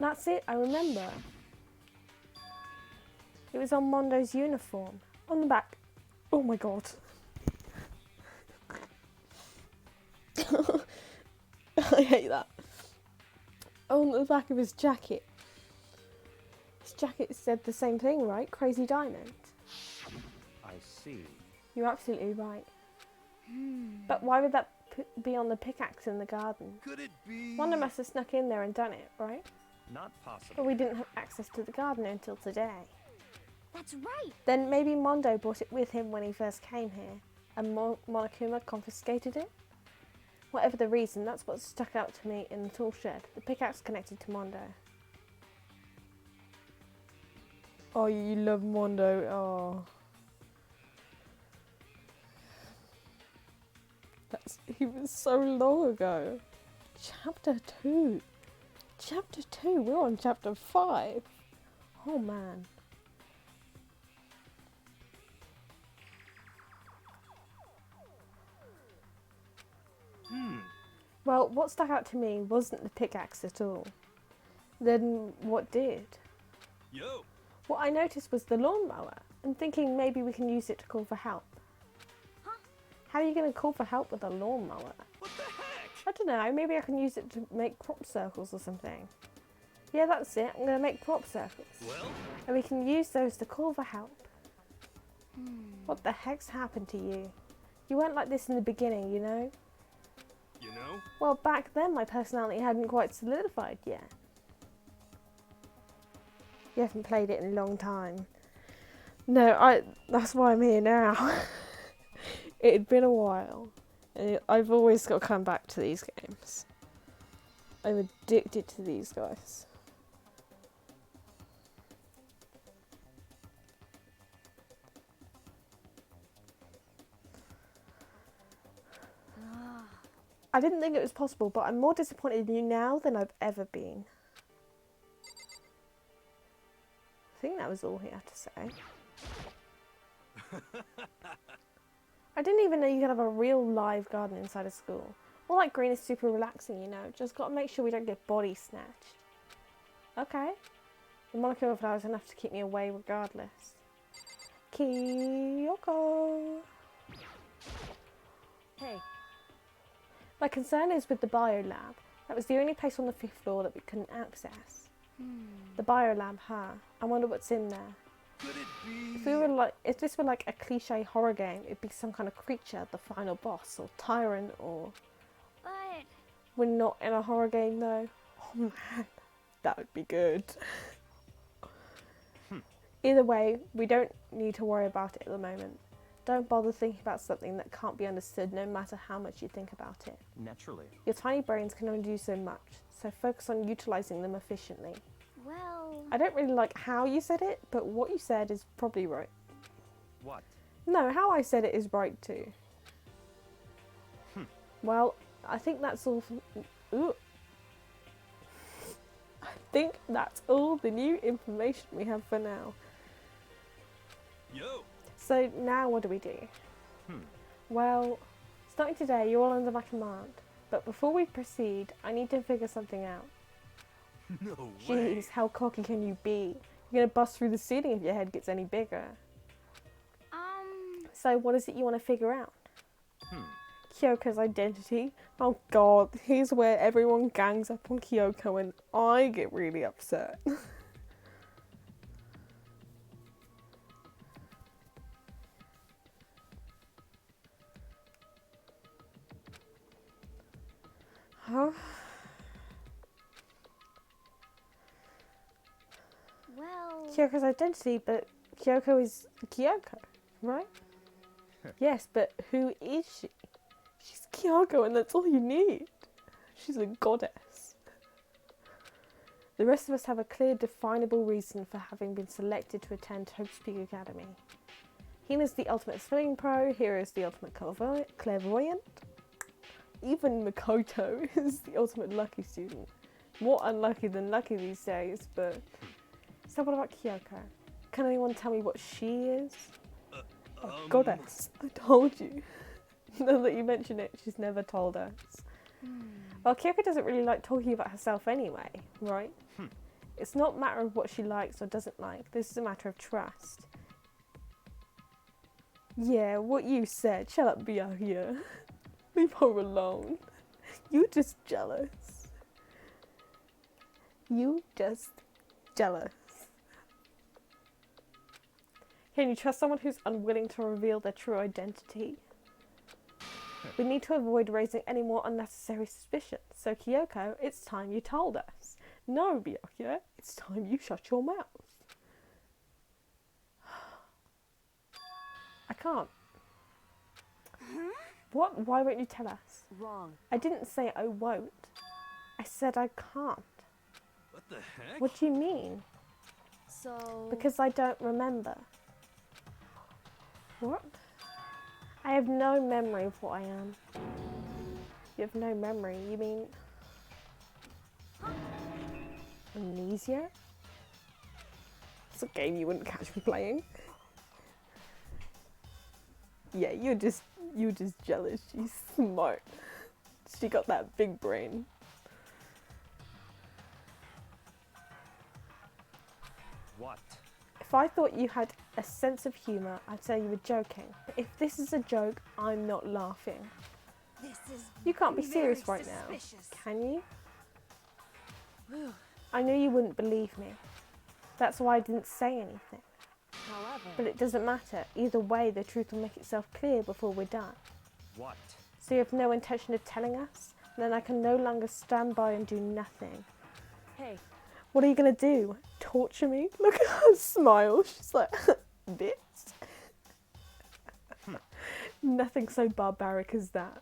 S1: That's it, I remember. It was on Mondo's uniform. On the back. Oh my god. I hate that. On the back of his jacket. His jacket said the same thing, right? Crazy Diamond.
S5: I see.
S1: You're absolutely right. But why would that be on the pickaxe in the garden?
S3: Could it be?
S1: Wanda must have snuck in there and done it, right?
S5: Not possible.
S1: But we didn't have access to the garden until today.
S4: That's right.
S1: Then maybe Mondo brought it with him when he first came here, and Monokuma confiscated it? Whatever the reason, that's what stuck out to me in the tool shed. The pickaxe connected to Mondo. Oh, you love Mondo. Oh. He was so long ago. Chapter 2. Chapter 2. We're on chapter 5. Oh man. Well, what stuck out to me wasn't the pickaxe at all. Then what did?
S3: Yo.
S1: What I noticed was the lawnmower, and thinking maybe we can use it to call for help.
S4: Huh?
S1: How are you going to call for help with a lawnmower?
S3: What the heck?
S1: I don't know, maybe I can use it to make crop circles or something. Yeah, that's it, I'm going to make crop circles.
S3: Well?
S1: And we can use those to call for help. What the heck's happened to you? You weren't like this in the beginning, you know?
S3: You know?
S1: Well, back then my personality hadn't quite solidified yet. You haven't played it in a long time. No, that's why I'm here now. It had been a while. And I've always got to come back to these games. I'm addicted to these guys. I didn't think it was possible, but I'm more disappointed in you now than I've ever been. I think that was all he had to say. I didn't even know you could have a real live garden inside a school. All that green is super relaxing, you know. Just got to make sure we don't get body snatched. Okay. The monochrome flowers enough to keep me away regardless. Kyoko.
S2: Hey,
S1: My concern is with the biolab. That was the only place on the 5th floor that we couldn't access. The biolab, huh? I wonder what's in there.
S3: Could it be?
S1: If this were like a cliche horror game, it'd be some kind of creature, the final boss, or tyrant, or...
S4: But
S1: We're not in a horror game though. Oh man, that would be good. Either way, we don't need to worry about it at the moment. Don't bother thinking about something that can't be understood no matter how much you think about it.
S5: Naturally.
S1: Your tiny brains can only do so much, so focus on utilising them efficiently.
S4: well,
S1: I don't really like how you said it, but what you said is probably right.
S5: What?
S1: No, how I said it is right too. Well, I think that's all. Ooh. I think that's all the new information we have for now.
S3: Yo.
S1: So now what do we do? Well, starting today, you're all under my command. But before we proceed, I need to figure something out.
S3: No way.
S1: Jeez, how cocky can you be? You're gonna bust through the ceiling if your head gets any bigger. So what is it you want to figure out? Kyoko's identity. Oh god, here's where everyone gangs up on Kyoko and I get really upset. Huh?
S4: well,
S1: Kyoko's identity, but Kyoko is Kyoko, right? Yes, but who is she? She's Kyoko and that's all you need. She's a goddess. The rest of us have a clear, definable reason for having been selected to attend Hope's Peak Academy. Hina's the ultimate swimming pro, Hiro's the ultimate clairvoyant. Even Makoto is the ultimate lucky student. More unlucky than lucky these days, but... So what about Kyoko? Can anyone tell me what she is? Goddess, I told you. Now that you mention it, she's never told us. Well, Kyoko doesn't really like talking about herself anyway, right? It's not a matter of what she likes or doesn't like. This is a matter of trust. Yeah, what you said. Shut up, Byakuya. Leave her alone. You just jealous. You just jealous. Can you trust someone who's unwilling to reveal their true identity? We need to avoid raising any more unnecessary suspicions. So Kyoko, it's time you told us. No, Byakuya, it's time you shut your mouth. I can't. What? Why won't you tell us?
S2: Wrong.
S1: I didn't say I won't. I said I can't.
S3: What the heck?
S1: What do you mean?
S2: So...
S1: Because I don't remember. What? I have no memory of what I am. You have no memory, you mean... Amnesia? It's a game you wouldn't catch me playing. Yeah, you're just jealous. She's smart. She got that big brain.
S5: What?
S1: If I thought you had a sense of humour, I'd say you were joking. But if this is a joke, I'm not laughing.
S2: This is
S1: You can't be serious right now, can you? I knew you wouldn't believe me. That's why I didn't say anything.
S2: However...
S1: But it doesn't matter. Either way, the truth will make itself clear before we're done.
S5: What?
S1: So you have no intention of telling us? Then I can no longer stand by and do nothing.
S2: Hey,
S1: What are you going to do? Torture me? Look at her smile. She's like, bitch. Nothing so barbaric as that.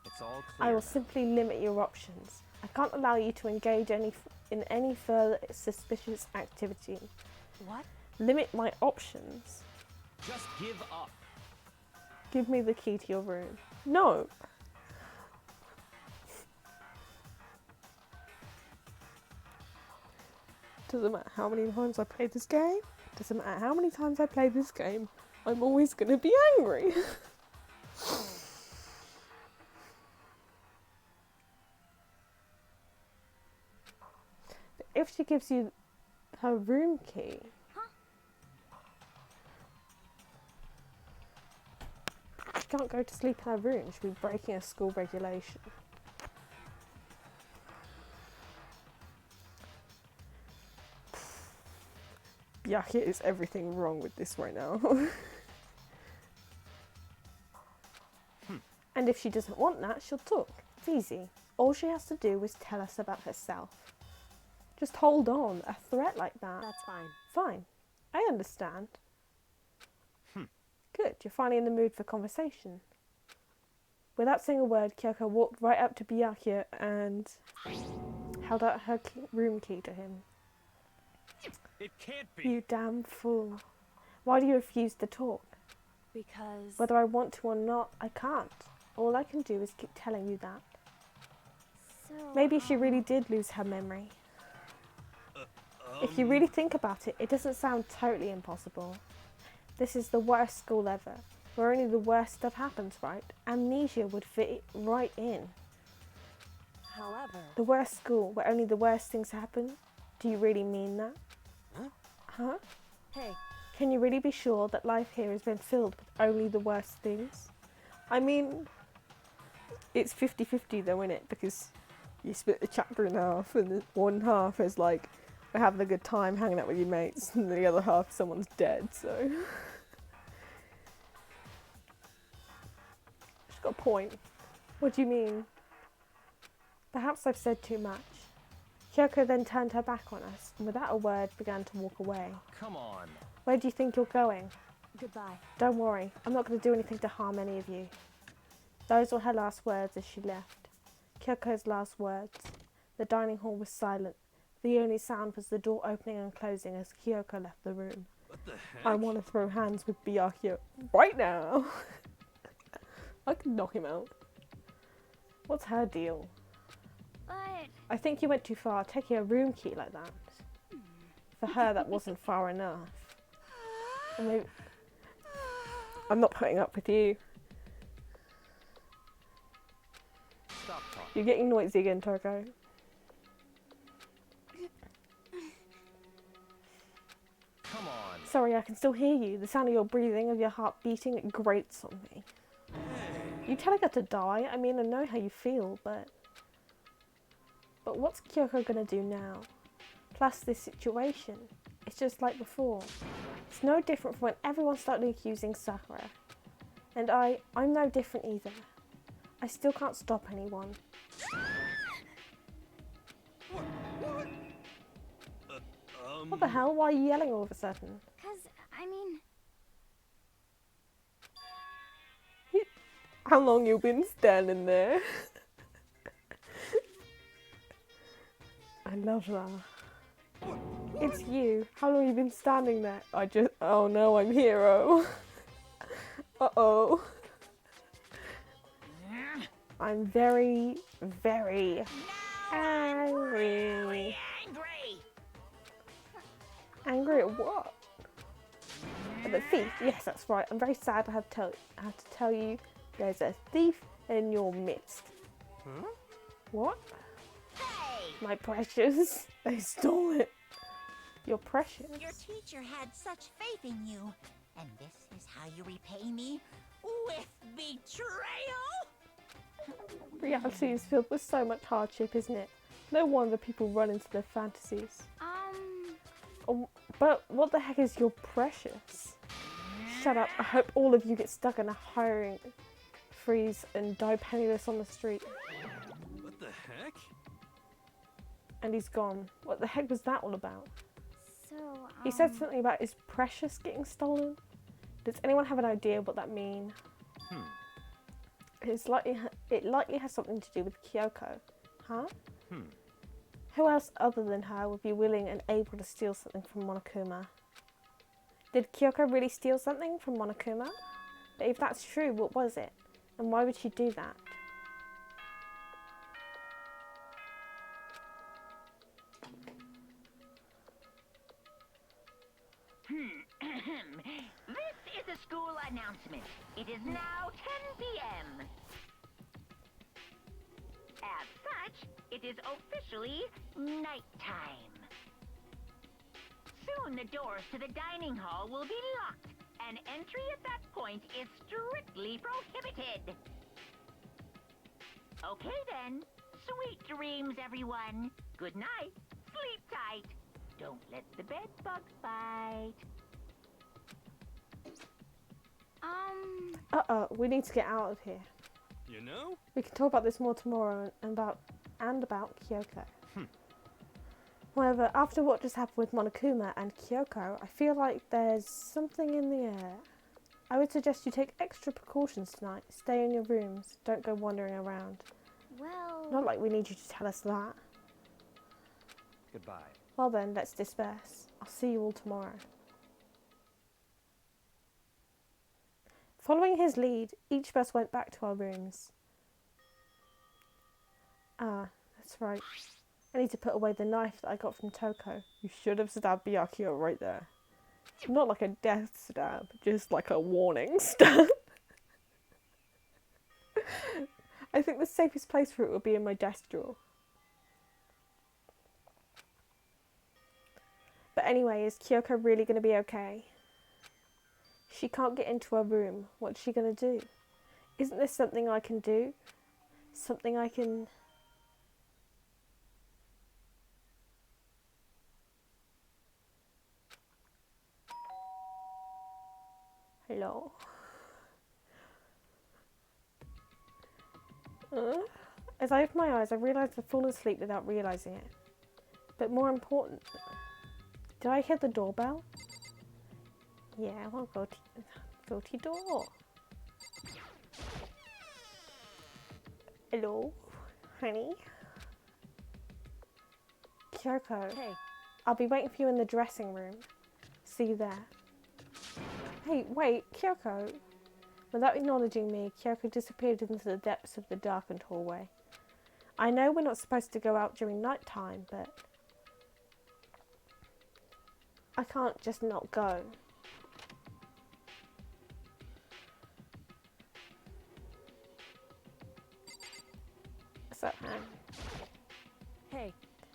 S5: It's all clear.
S1: I will simply limit your options. I can't allow you to engage in any further suspicious activity.
S2: what?
S1: Limit my options?
S5: Just give up.
S1: Give me the key to your room. No. Doesn't matter how many times I play this game. Doesn't matter how many times I play this game. I'm always going to be angry. But if she gives you her room key... She can't go to sleep in her room. She'll be breaking a school regulation. Byakuya is everything wrong with this right now. And if she doesn't want that, she'll talk. It's easy. All she has to do is tell us about herself. Just hold on. A threat like that.
S2: That's fine.
S1: Fine. I understand. Good. You're finally in the mood for conversation. Without saying a word, Kyoko walked right up to Byakuya and held out her room key to him.
S5: It can't be.
S1: You damn fool. Why do you refuse to talk?
S2: Because...
S1: Whether I want to or not, I can't. All I can do is keep telling you that.
S4: So,
S1: Maybe she really did lose her memory. If you really think about it, it doesn't sound totally impossible. This is the worst school ever, where only the worst stuff happens, right? Amnesia would fit right in.
S2: However...
S1: The worst school, where only the worst things happen? Do you really mean that? Huh?
S2: Hey,
S1: Can you really be sure that life here has been filled with only the worst things? I mean, it's 50-50 though, innit? Because you split the chapter in half, and one half is like, we're having a good time hanging out with your mates, and the other half, someone's dead, so... She's got a point. What do you mean? Perhaps I've said too much. Kyoko then turned her back on us, and without a word began to walk away.
S5: Come on.
S1: Where do you think you're going?
S2: goodbye.
S1: Don't worry, I'm not going to do anything to harm any of you. Those were her last words as she left. Kyoko's last words. The dining hall was silent. The only sound was the door opening and closing as Kyoko left the room.
S3: What the heck?
S1: I want to throw hands with Byakuya right now. I could knock him out. What's her deal?
S4: But
S1: I think you went too far taking a room key like that. For her, that wasn't far enough. And maybe... I'm not putting up with you.
S5: Stop talking.
S1: You're getting noisy again, Toko.
S5: Come on.
S1: Sorry, I can still hear you. The sound of your breathing, of your heart beating, it grates on me. You telling her to die? I mean, I know how you feel, but... But what's Kyoko gonna do now? Plus this situation. It's just like before. It's no different from when everyone started accusing Sakura. And I'm no different either. I still can't stop anyone.
S3: What?
S1: What the hell? Why are you yelling all of a sudden?
S4: 'cause I mean,
S1: How long you been standing there? I love that. It's you. How long you been standing there? Oh no, I'm hero. Uh-oh. I'm very, very angry. Angry at what? At the thief? Yes, that's right. I'm very sad I have to tell you there's a thief in your midst.
S5: Huh?
S1: What? My precious. They stole it. You're precious.
S6: Your teacher had such faith in you. And this is how you repay me? With betrayal?
S1: Reality is filled with so much hardship, isn't it? No wonder people run into their fantasies. Oh, but what the heck is your precious? Shut up. I hope all of you get stuck in a hiring freeze and die penniless on the street.
S3: What the heck?
S1: And he's gone. What the heck was that all about?
S4: so,
S1: He said something about his precious getting stolen. Does anyone have an idea what that means? It likely has something to do with Kyoko. Huh? Who else other than her would be willing and able to steal something from Monokuma? Did Kyoko really steal something from Monokuma? But if that's true, what was it? And why would she do that?
S6: This is a school announcement. It is now 10 p.m. As such, it is officially nighttime. Soon the doors to the dining hall will be locked, and entry at that point is strictly prohibited. Okay then. Sweet dreams, everyone. Good night. Sleep tight. Don't let the bed bugs bite.
S1: We need to get out of here.
S3: You know?
S1: We can talk about this more tomorrow and about Kyoko. However, after what just happened with Monokuma and Kyoko, I feel like there's something in the air. I would suggest you take extra precautions tonight. Stay in your rooms. Don't go wandering around.
S4: Well,
S1: Not like we need you to tell us that.
S5: Goodbye.
S1: Well then, let's disperse. I'll see you all tomorrow. Following his lead, each of us went back to our rooms. Ah, that's right. I need to put away the knife that I got from Toko. You should have stabbed Byakuya right there. Not like a death stab, just like a warning stab. I think the safest place for it would be in my desk drawer. But anyway, is Kyoko really going to be okay? She can't get into her room. What's she going to do? Isn't this something I can do? Something I can... Hello? As I opened my eyes, I realised I'd fallen asleep without realising it. But more important, did I hear the doorbell? Yeah, well, go to door. Hello, honey. Kyoko,
S2: Hey,
S1: I'll be waiting for you in the dressing room. See you there. Hey, wait, Kyoko. Without acknowledging me, Kyoko disappeared into the depths of the darkened hallway. I know we're not supposed to go out during night time, but I can't just not go. What's up, man?
S2: hey,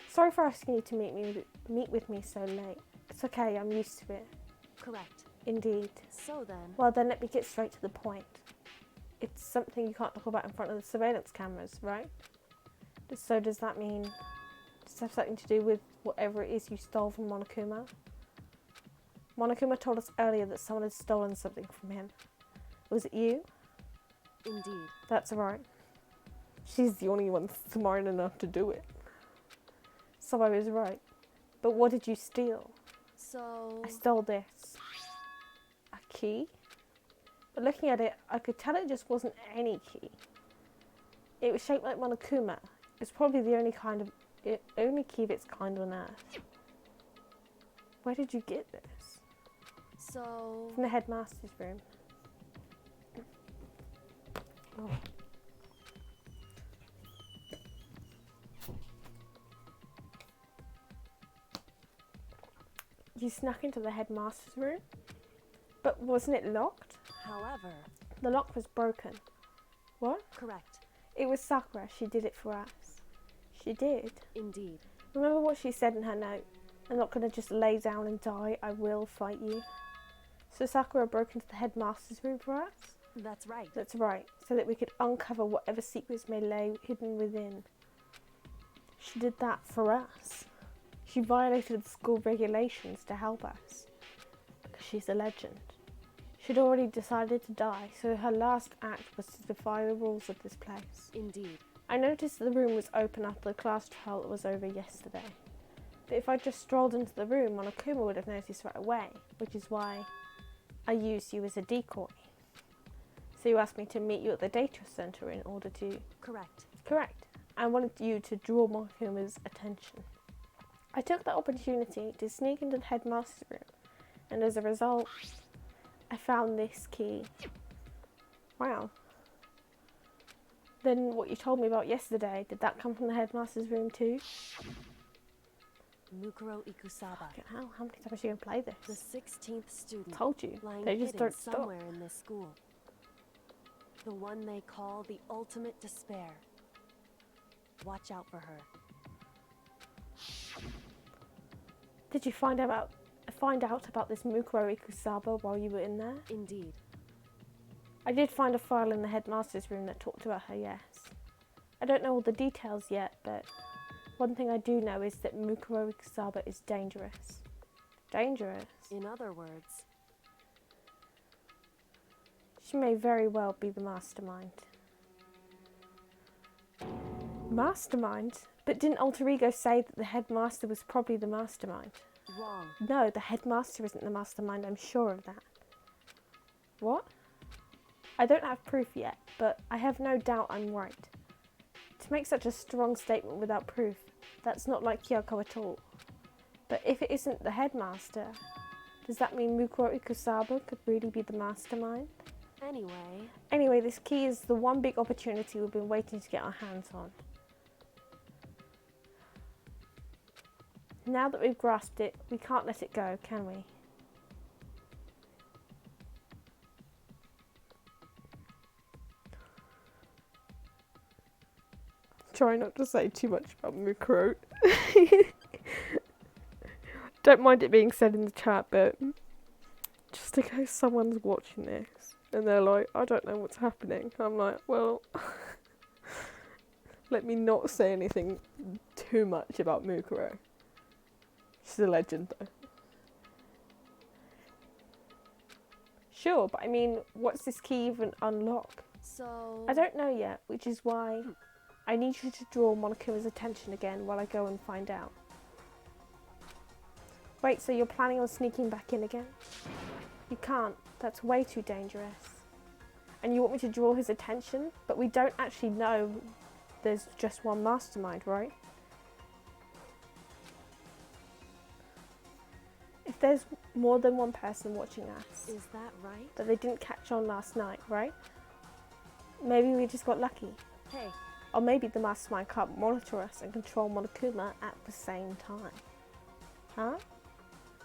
S1: Sorry for asking you to meet with me so late. It's okay, I'm used to it.
S2: correct.
S1: Indeed.
S2: So then,
S1: Well, then let me get straight to the point. It's something you can't talk about in front of the surveillance cameras, right? So does that mean... Does it have something to do with whatever it is you stole from Monokuma? Monokuma told us earlier that someone had stolen something from him. Was it you?
S2: indeed.
S1: That's right. She's the only one smart enough to do it. So I was right. But what did you steal?
S2: So,
S1: I stole this. A key? But looking at it, I could tell it just wasn't any key. It was shaped like Monokuma. It's probably the only key of its kind on Earth. Where did you get this?
S2: so,
S1: From the headmaster's room. Oh. You snuck into the headmaster's room? But wasn't it locked?
S2: however,
S1: The lock was broken. What?
S2: correct.
S1: It was Sakura. She did it for us. She did.
S2: Indeed.
S1: Remember what she said in her note? I'm not going to just lay down and die. I will fight you. So Sakura broke into the headmaster's room for us?
S2: That's right.
S1: That's right. So that we could uncover whatever secrets may lay hidden within. She did that for us. She violated the school regulations to help us. Because she's a legend. She'd already decided to die, so her last act was to defy the rules of this place.
S2: Indeed.
S1: I noticed the room was open after the class trial that was over yesterday. But if I just strolled into the room, Monokuma would have noticed right away, which is why I used you as a decoy. So you asked me to meet you at the data center in order to...
S2: Correct.
S1: Correct. I wanted you to draw Monokuma's attention. I took that opportunity to sneak into the headmaster's room, and as a result, I found this key. Wow. Then what you told me about yesterday, did that come from the headmaster's room too?
S2: Mukuro Ikusaba,
S1: Fucking hell, how many times are you going to play
S2: the
S1: this?
S2: 16th student,
S1: Told you.
S2: lying
S1: They just
S2: hidden
S1: don't stop.
S2: somewhere in this school. The one they call the ultimate despair. Watch out for her.
S1: Did you find out about this Mukuro Ikusaba while you were in there?
S2: Indeed.
S1: I did find a file in the headmaster's room that talked about her, yes. I don't know all the details yet, but One thing I do know is that Mukuro Ikusaba is dangerous. Dangerous?
S2: In other words,
S1: She may very well be the mastermind. Mastermind? But didn't Alter Ego say that the headmaster was probably the mastermind?
S2: wrong.
S1: No, the headmaster isn't the mastermind, I'm sure of that. What? I don't have proof yet, but I have no doubt I'm right. To make such a strong statement without proof, that's not like Kyoko at all. But if it isn't the headmaster, does that mean Mukuro Ikusaba could really be the mastermind?
S2: Anyway,
S1: This key is the one big opportunity we've been waiting to get our hands on. Now that we've grasped it, we can't let it go, can we? Try not to say too much about Mukuro. Don't mind it being said in the chat, but just in case someone's watching this and they're like, I don't know what's happening. I'm like, well, let me not say anything too much about Mukuro. She's a legend, though. Sure, but I mean, what's this key even unlock?
S2: so...
S1: I don't know yet, which is why I need you to draw Monokuma's attention again while I go and find out. Wait, so you're planning on sneaking back in again? You can't. That's way too dangerous. And you want me to draw his attention? But we don't actually know there's just one mastermind, right? If there's more than one person watching us,
S2: Is that right?
S1: that they didn't catch on last night, right? Maybe we just got lucky.
S2: Hey,
S1: Or maybe the mastermind can't monitor us and control Monokuma at the same time. Huh?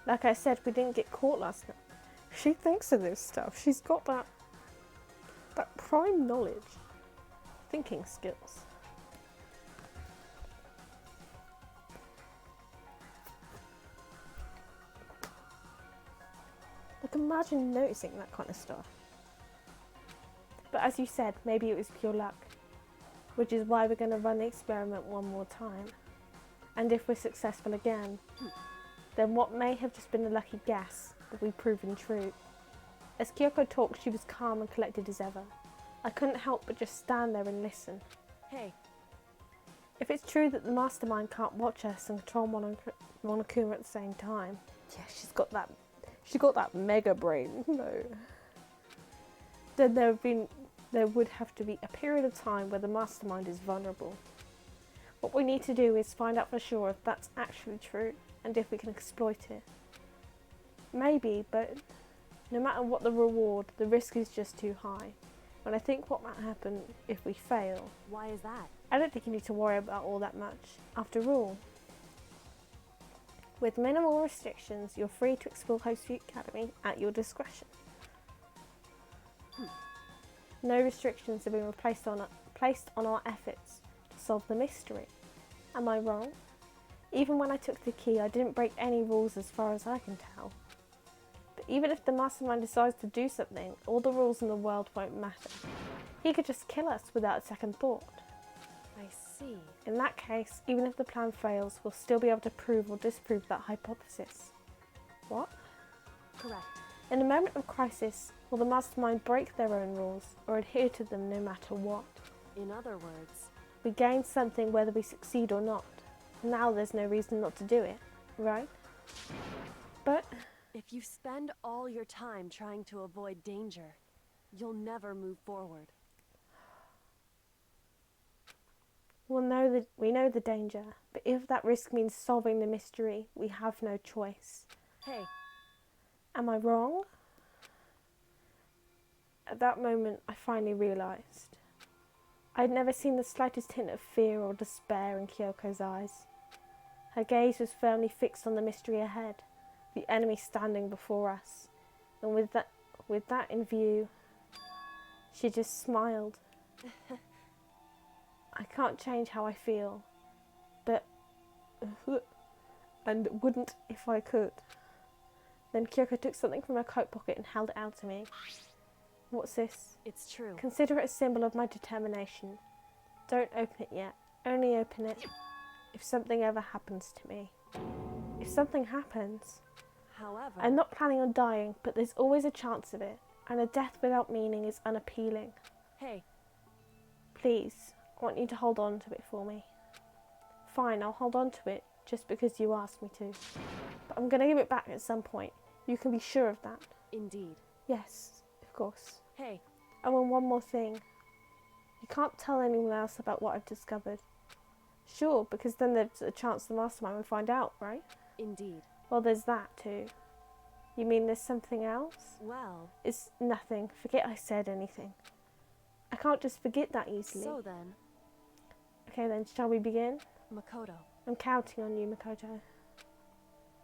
S1: Like I said, we didn't get caught last night. She thinks of this stuff. She's got that prime knowledge. Thinking skills. Like, imagine noticing that kind of stuff. But as you said, maybe it was pure luck. Which is why we're going to run the experiment one more time. And if we're successful again, then what may have just been a lucky guess will be proven true. As Kyoko talked, she was calm and collected as ever. I couldn't help but just stand there and listen.
S2: hey,
S1: If it's true that the mastermind can't watch us and control Monokuma at the same time, yeah, she's got that mega brain. No. Then there would have to be a period of time where the mastermind is vulnerable. What we need to do is find out for sure if that's actually true and if we can exploit it. Maybe, but no matter what the reward, the risk is just too high. When I think what might happen if we fail,
S2: why is that?
S1: I don't think you need to worry about all that much. After all, with minimal restrictions, you're free to explore Host Academy at your discretion. No restrictions have been placed on our efforts to solve the mystery. Am I wrong? Even when I took the key, I didn't break any rules as far as I can tell. But even if the mastermind decides to do something, all the rules in the world won't matter. He could just kill us without a second thought.
S2: I see.
S1: In that case, even if the plan fails, we'll still be able to prove or disprove that hypothesis. What?
S2: Correct.
S1: In a moment of crisis, will the mastermind break their own rules or adhere to them no matter what?
S2: In other words,
S1: We gain something whether we succeed or not. Now there's no reason not to do it, right? But
S2: if you spend all your time trying to avoid danger, you'll never move forward.
S1: we know the danger, but if that risk means solving the mystery, we have no choice.
S2: Hey,
S1: Am I wrong? At that moment, I finally realised. I'd never seen the slightest hint of fear or despair in Kyoko's eyes. Her gaze was firmly fixed on the mystery ahead, the enemy standing before us. And with that in view, she just smiled. I can't change how I feel, but and wouldn't if I could. Then Kyoko took something from her coat pocket and held it out to me. What's this?
S2: it's true.
S1: Consider it a symbol of my determination. Don't open it yet. Only open it if something ever happens to me. If something happens,
S2: However,
S1: I'm not planning on dying, but there's always a chance of it, and a death without meaning is unappealing.
S2: hey,
S1: Please, I want you to hold on to it for me. Fine, I'll hold on to it, just because you asked me to. But I'm gonna give it back at some point. You can be sure of that.
S2: indeed.
S1: Yes, of course.
S2: Hey,
S1: Oh, and one more thing. You can't tell anyone else about what I've discovered. Sure, because then there's a chance the mastermind will find out, right?
S2: indeed.
S1: Well, there's that too. You mean there's something else?
S2: Well,
S1: It's nothing. Forget I said anything. I can't just forget that easily.
S2: so then,
S1: Okay then, shall we begin?
S2: Makoto.
S1: I'm counting on you, Makoto.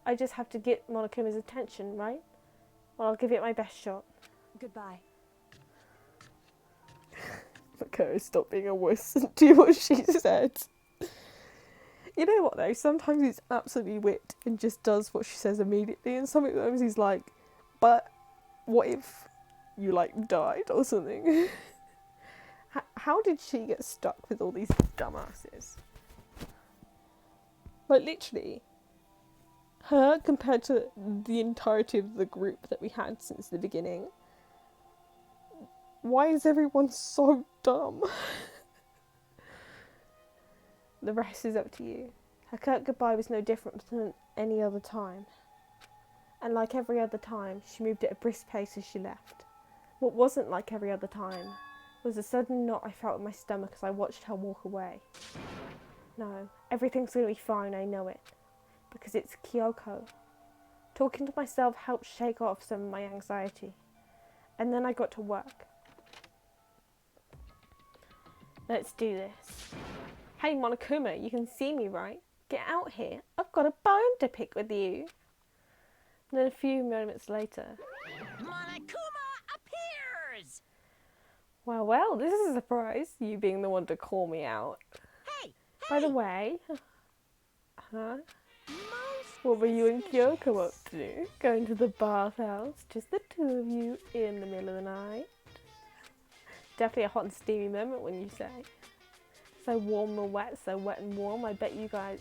S1: I just have to get Monokuma's attention, right? Well, I'll give it my best shot.
S2: Goodbye.
S1: Makoto, stop being a wuss and do what she said. You know what though, sometimes he's absolutely whipped and just does what she says immediately, and sometimes he's like, but what if you like died or something? How did she get stuck with all these dumbasses? Like literally, her compared to the entirety of the group that we had since the beginning. Why is everyone so dumb? The rest is up to you. Her curt goodbye was no different than any other time. And like every other time, she moved at a brisk pace as she left. What wasn't like every other time was a sudden knot I felt in my stomach as I watched her walk away. No, everything's gonna be fine, I know it. Because it's Kyoko. Talking to myself helped shake off some of my anxiety. And then I got to work. Let's do this. Hey Monokuma, you can see me, right? Get out here. I've got a bone to pick with you. And then a few moments later.
S6: Monokuma appears!
S1: Well, well, this is a surprise, you being the one to call me out.
S6: Hey!
S1: By the way,
S6: Most
S1: what were you and
S6: suspicious.
S1: Kyoko up to? Going to the bathhouse, just the two of you in the middle of the night? Definitely a hot and steamy moment, when you say. So warm and wet, so wet and warm. I bet you guys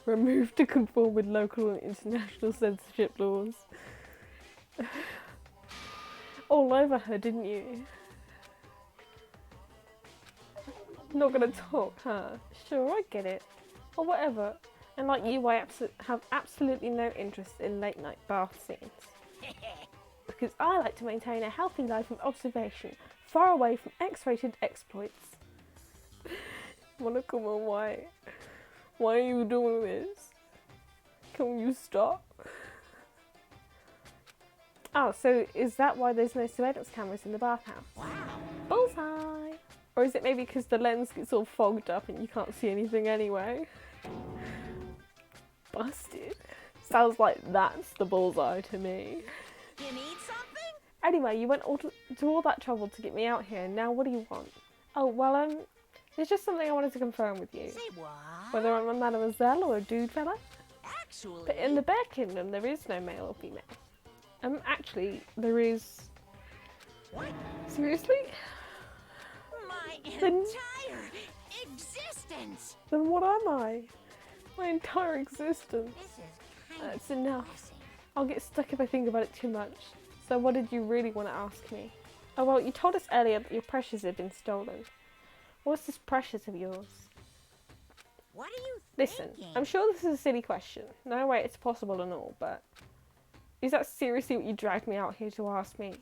S1: were moved to conform with local and international censorship laws. All over her, didn't you? Not gonna talk, huh? Sure, I get it. Or whatever. And like you, I have absolutely no interest in late night bath scenes. Because I like to maintain a healthy life of observation, far away from X-rated exploits. Monokuma, why? Why are you doing this? Can you stop? Oh, so is that why there's no surveillance cameras in the bathhouse?
S6: Wow.
S1: Bullseye! Or is it maybe because the lens gets all fogged up and you can't see anything anyway? Busted. Sounds like that's the bullseye to me.
S6: You need something?
S1: Anyway, you went to all that trouble to get me out here, and now what do you want? Oh, well, there's just something I wanted to confirm with you.
S6: Say what?
S1: Whether I'm a mademoiselle or a dude fella.
S6: Actually,
S1: But in the Bear Kingdom, there is no male or female. Actually, there is...
S6: what?
S1: Seriously?
S6: My
S1: Then-
S6: entire existence!
S1: Then what am I? My entire existence.
S6: This is kind
S1: That's
S6: of
S1: enough.
S6: depressing.
S1: I'll get stuck if I think about it too much. So what did you really want to ask me? Oh, well, you told us earlier that your precious had been stolen. What's this precious of yours?
S6: What are you
S1: Listen,
S6: thinking?
S1: I'm sure this is a silly question. No way it's possible and all, but... Is that seriously what you dragged me out here to ask me?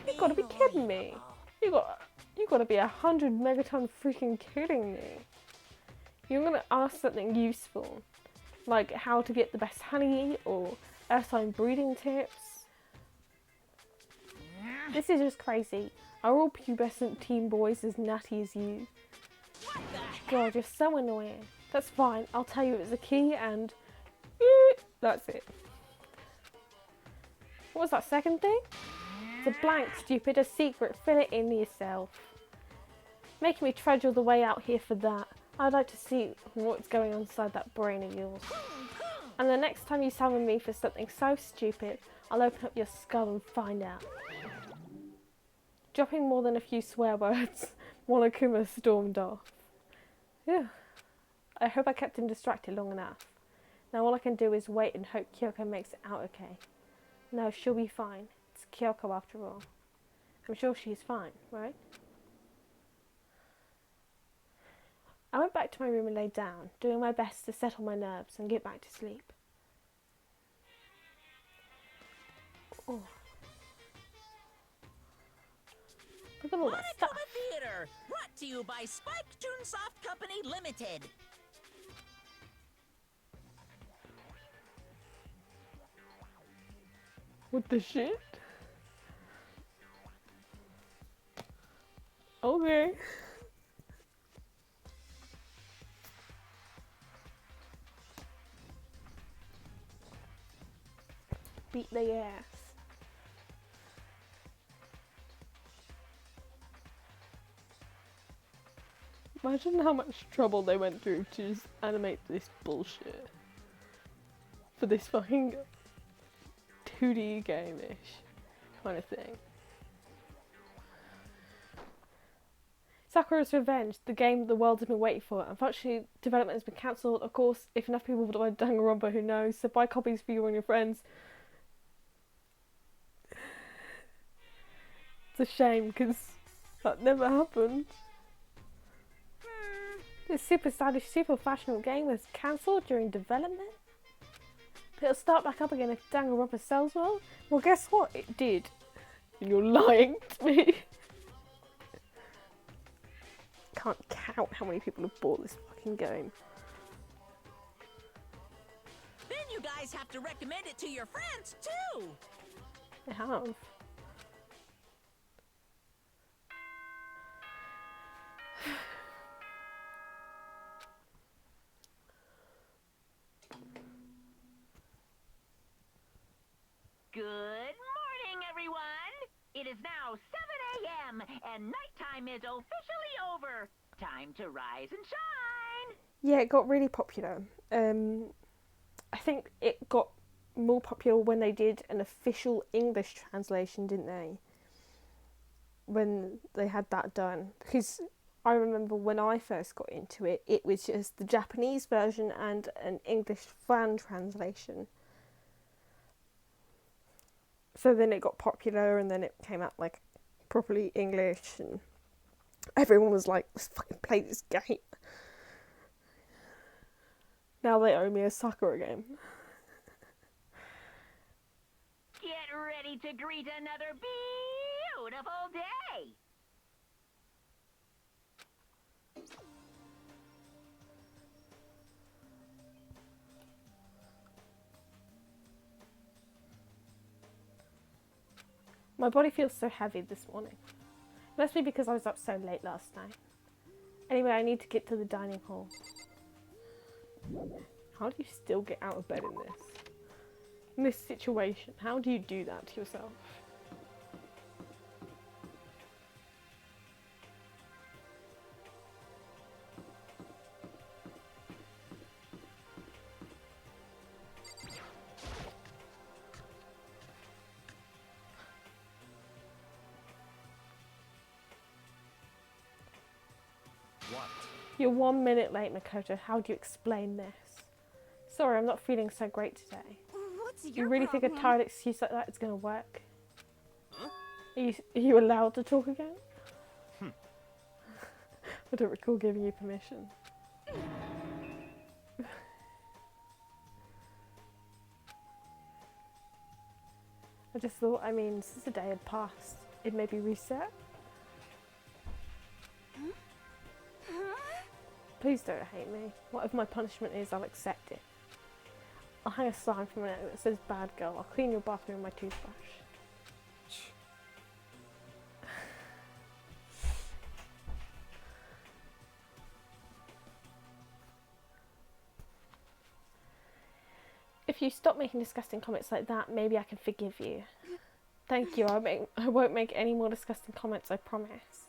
S1: You gotta be kidding me. You gotta be 100 megaton freaking kidding me. You're gonna ask something useful, like how to get the best honey or earth-sign breeding tips. This is just crazy. Are all pubescent teen boys as nutty as you?
S6: What the heck?
S1: God, you're so annoying. That's fine. I'll tell you it was a key and that's it. What was that second thing? It's a blank, stupid, a secret. Fill it in yourself. Making me trudge all the way out here for that. I'd like to see what's going on inside that brain of yours. And the next time you summon me for something so stupid, I'll open up your skull and find out. Dropping more than a few swear words, Monokuma stormed off. Yeah, I hope I kept him distracted long enough. Now all I can do is wait and hope Kyoko makes it out okay. No, she'll be fine. It's Kyoko after all. I'm sure she's fine, right? I went back to my room and lay down, doing my best to settle my nerves and get back to sleep. Oh. Look at all that stuff.
S6: Monokuma Theater, brought to you by Spike Toonsoft Company Limited.
S1: What the shit? Okay. Beat their ass. Imagine how much trouble they went through to just animate this bullshit. For this fucking 2D game-ish kind of thing. Sakura's Revenge, the game the world has been waiting for. Unfortunately, development has been cancelled. Of course, if enough people would buy Danganronpa, who knows? So buy copies for you and your friends. It's a shame, because that never happened. This super stylish, super fashionable game was cancelled during development. But it'll start back up again if Danganronpa sells well. Well, guess what? It did. And you're lying to me. Can't count how many people have bought this fucking game.
S6: Then you guys have to recommend it to your friends, too.
S1: I have.
S7: Good morning, everyone! It is now 7 a.m. and nighttime is officially over. Time to rise and shine!
S1: Yeah, it got really popular. I think it got more popular when they did an official English translation, didn't they? When they had that done. Because I remember when I first got into it, it was just the Japanese version and an English fan translation. So then it got popular and then it came out like properly English and everyone was like, let's fucking play this game. Now they owe me a Sakura game.
S7: Get ready to greet another beautiful day!
S1: My body feels so heavy this morning. It must be because I was up so late last night. Anyway, I need to get to the dining hall. How do you still get out of bed in this? In this situation, how do you do that to yourself?
S5: What?
S1: You're 1 minute late, Makoto. How do you explain this? Sorry, I'm not feeling so great today.
S6: What's your
S1: You really think a
S6: problem?
S1: tired excuse like that is going to work?
S3: Huh?
S1: Are you allowed to talk again? I don't recall giving you permission. I just thought, I mean, since the day had passed, it may be reset. Please don't hate me. Whatever my punishment is, I'll accept it. I'll hang a sign from it that says bad girl. I'll clean your bathroom with my toothbrush. If you stop making disgusting comments like that, maybe I can forgive you. Thank you. I won't make any more disgusting comments, I promise.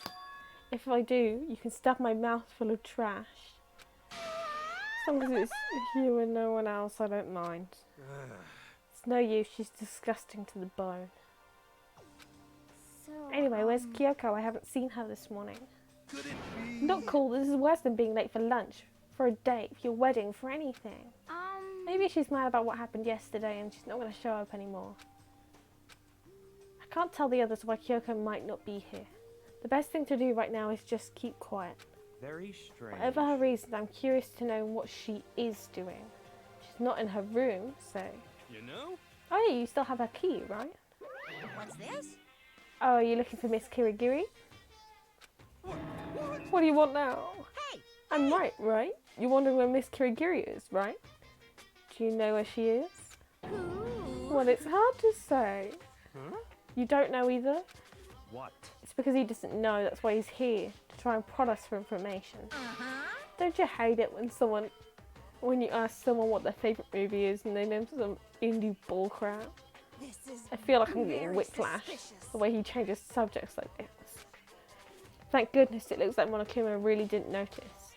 S1: If I do, you can stuff my mouth full of trash. As long as it's you and no one else, I don't mind. It's no use, she's disgusting to the bone.
S4: So,
S1: Anyway, where's Kyoko? I haven't seen her this morning.
S3: Could it be?
S1: Not cool, this is worse than being late for lunch. For a date, for your wedding, for anything. Maybe she's mad about what happened yesterday and she's not going to show up anymore. I can't tell the others why Kyoko might not be here. The best thing to do right now is just keep quiet.
S5: Very strange.
S1: Whatever her reason, I'm curious to know what she is doing. She's not in her room, so...
S3: You know?
S1: Oh yeah, you still have her key, right?
S6: What's this?
S1: Oh, are you looking for Miss Kirigiri?
S3: What?
S1: What do you want now?
S6: Hey!
S1: I'm right? You're wondering where Miss Kirigiri is, right? Do you know where she is?
S6: Who?
S1: Well, it's hard to say.
S5: Huh?
S1: You don't know either?
S5: What?
S1: It's because he doesn't know, that's why he's here, to try and prod us for information.
S6: Uh-huh.
S1: Don't you hate it when you ask someone what their favourite movie is and they name some indie bullcrap?
S6: This is
S1: I feel like I'm getting
S6: very
S1: whiplash,
S6: suspicious.
S1: the way he changes subjects like this. Thank goodness it looks like Monokuma really didn't notice.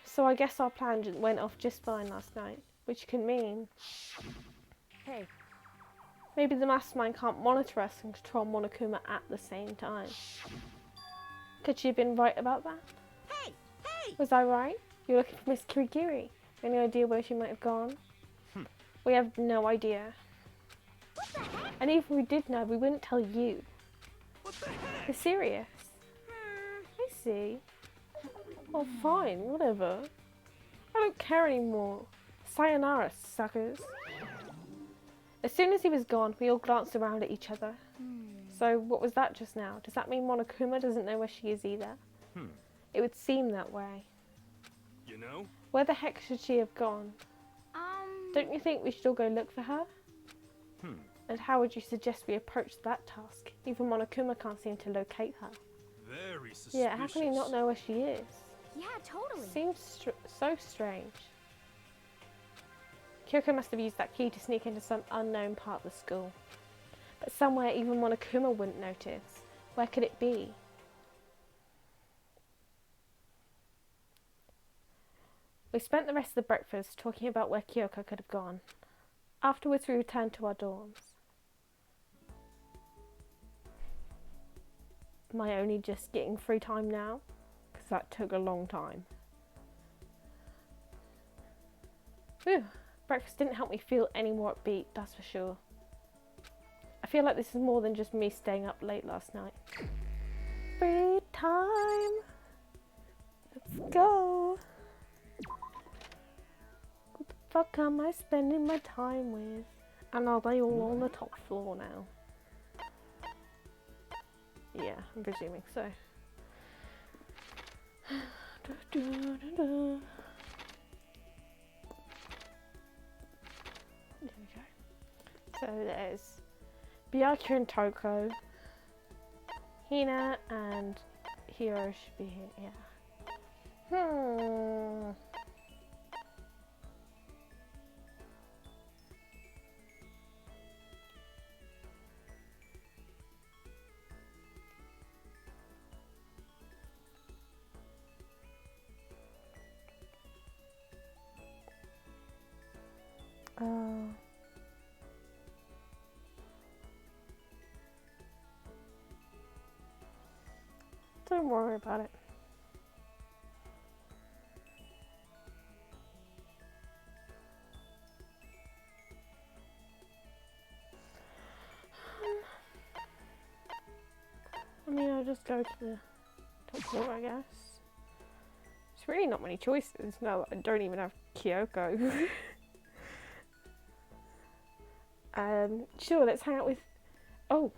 S1: So I guess our plan went off just fine last night, which can mean
S2: Hey,
S1: maybe the mastermind can't monitor us and control Monokuma at the same time. Could she have been right about that?
S6: Hey! Hey!
S1: Was I right? You're looking for Miss Kirigiri. Any idea where she might have gone? We have no idea.
S6: What the heck?
S1: And even if we did know, we wouldn't tell you.
S3: What the heck?
S1: You're serious? I see. Well, fine, whatever. I don't care anymore. Sayonara, suckers. As soon as he was gone, we all glanced around at each other. So, what was that just now? Does that mean Monokuma doesn't know where she is either? It would seem that way.
S3: You know?
S1: Where the heck should she have gone? Don't you think we should all go look for her? And how would you suggest we approach that task? Even Monokuma can't seem to locate her.
S3: Very suspicious.
S1: Yeah, how can he not know where she is?
S4: Yeah, totally.
S1: Seems so strange. Kyoko must have used that key to sneak into some unknown part of the school. But somewhere even Monokuma wouldn't notice. Where could it be? We spent the rest of the breakfast talking about where Kyoko could have gone. Afterwards we returned to our dorms. Am I only just getting free time now? Because that took a long time. Whew, breakfast didn't help me feel any more upbeat, that's for sure. I feel like this is more than just me staying up late last night. Free time! Let's go! Who the fuck am I spending my time with? And are they all on the top floor now? Yeah, I'm presuming so. There we go. So there's Byakuya and Toko. Hina and Hiro should be here, yeah. Don't worry about it. I mean, I'll just go to the top floor, I guess. There's really not many choices. No, I don't even have Kyoko. Sure, let's hang out with... Oh,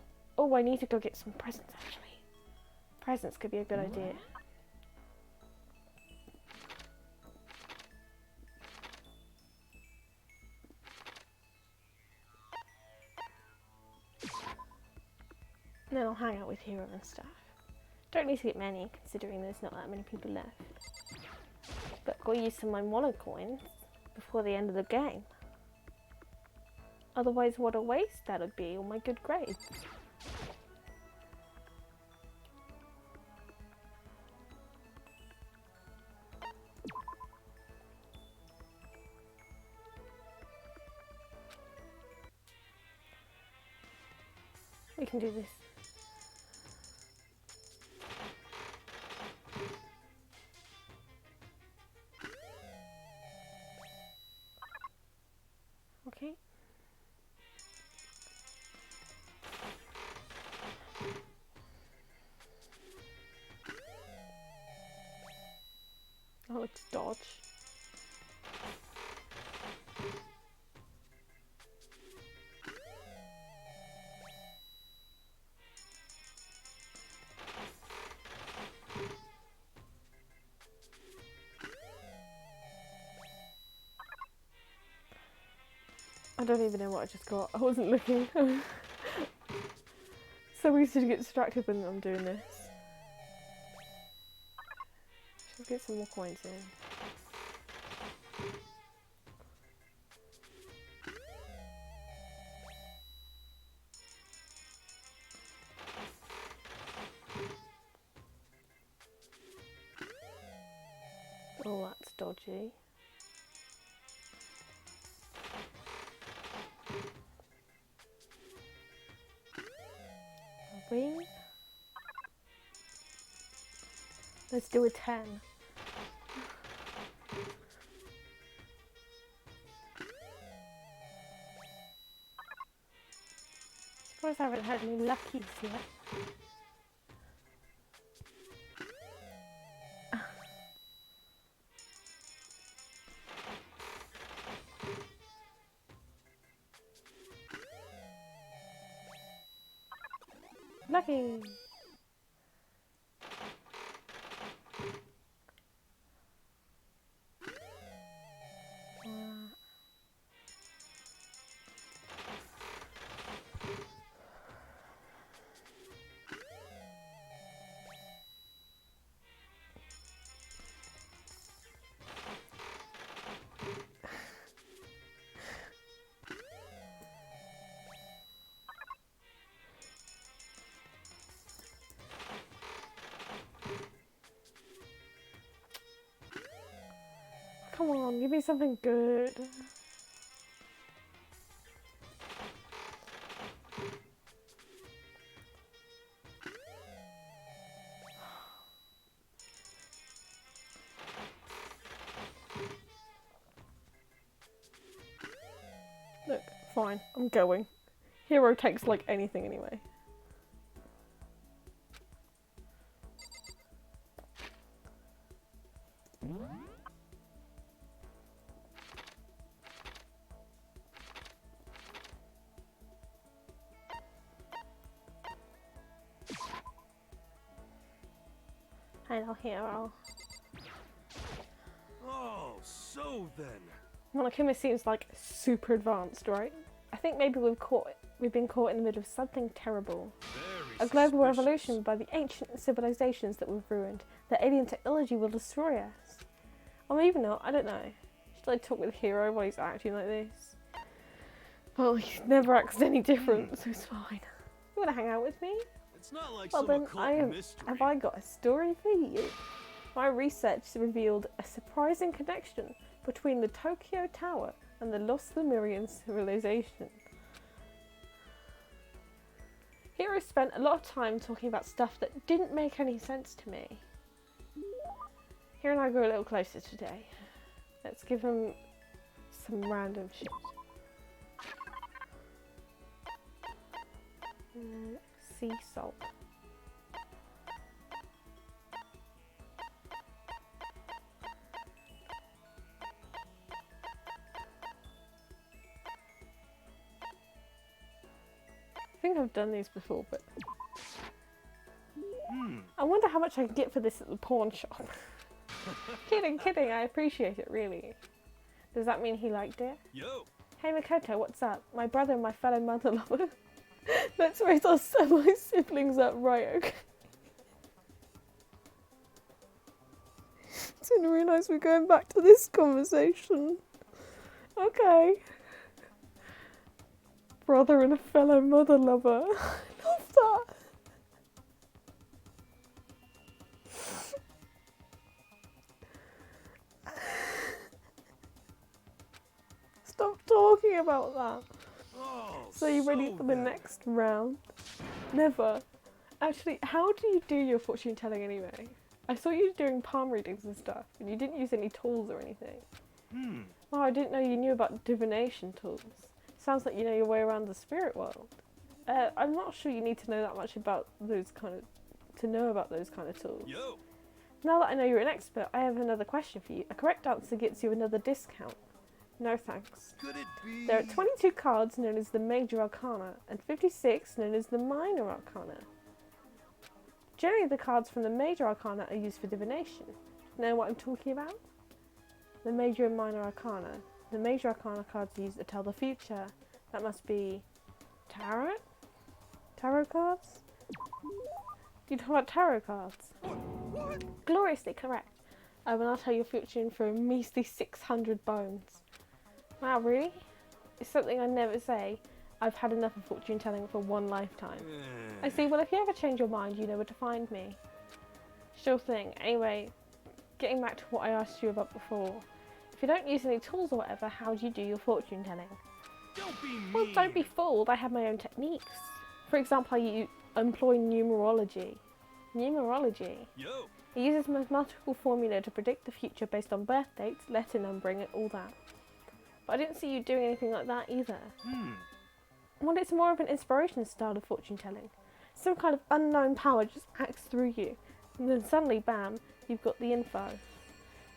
S1: I need to go get some presents, actually. Presents could be a good idea. And then I'll hang out with Hiro and stuff. Don't need to get many, considering there's not that many people left. But gotta use some of my mono coins before the end of the game. Otherwise, what a waste that would be, all my good grades. We can do this. Okay. Oh, it's dodge. I don't even know what I just got. I wasn't looking. So easy to get distracted when I'm doing this. Should get some more coins in. Oh, that's dodgy. Ring. Let's do a 10. Surprised I haven't had any luckies yet. Lucky! Come on, give me something good. Look, fine, I'm going. Hero takes like anything anyway. Hello, hero.
S3: Oh, so then.
S1: Monokuma seems like super advanced, right? I think maybe we've been caught in the middle of something terrible.
S3: Very
S1: A global
S3: suspicious.
S1: revolution by the ancient civilizations that we've ruined. The alien technology will destroy us. Or maybe not, I don't know. Should I talk with Hero while he's acting like this? Well, he never acts any different, so it's fine. You wanna hang out with me?
S3: It's not like
S1: Well
S3: some
S1: then,
S3: occult mystery.
S1: have I got a story for you? My research revealed a surprising connection between the Tokyo Tower and the lost Lemurian civilization. Hero spent a lot of time talking about stuff that didn't make any sense to me. Hero and I grew a little closer today. Let's give him some random shit. Sea salt. I think I've done these before, but I wonder how much I can get for this at the pawn shop. Kidding, I appreciate it, really. Does that mean he liked it?
S3: Yo.
S1: Hey Makoto, what's up? My brother and my fellow mother lover. Let's raise our semi-siblings up, right, okay? Didn't realise we're going back to this conversation. Okay. Brother and a fellow mother lover. I love that. Stop talking about that.
S3: Oh,
S1: So you ready for the
S3: then.
S1: next round? Never. Actually, how do you do your fortune telling anyway? I saw you doing palm readings and stuff, and you didn't use any tools or anything. Oh, I didn't know you knew about divination tools. Sounds like you know your way around the spirit world. I'm not sure you need to know that much about those kind of tools.
S3: Yo.
S1: Now that I know you're an expert, I have another question for you. A correct answer gets you another discount. No thanks.
S3: Could it be?
S1: There are 22 cards known as the Major Arcana and 56 known as the Minor Arcana. Generally, the cards from the Major Arcana are used for divination. Know what I'm talking about? The Major and Minor Arcana. The Major Arcana cards are used to tell the future. That must be tarot? Tarot cards? You talk about tarot cards?
S3: What?
S1: Gloriously correct. I will now tell your fortune for a measly 600 bones. Wow, really? It's something I never say. I've had enough of fortune telling for one lifetime. I see. Well, if you ever change your mind, you know where to find me. Sure thing. Anyway, getting back to what I asked you about before. If you don't use any tools or whatever, how do you do your fortune telling?
S3: Don't be mean.
S1: Well, don't be fooled. I have my own techniques. For example, I employ numerology. Numerology.
S3: Yo.
S1: It uses mathematical formula to predict the future based on birth dates, letter numbering, and all that. But I didn't see you doing anything like that either. Well, it's more of an inspiration style of fortune telling. Some kind of unknown power just acts through you, and then suddenly, bam, you've got the info.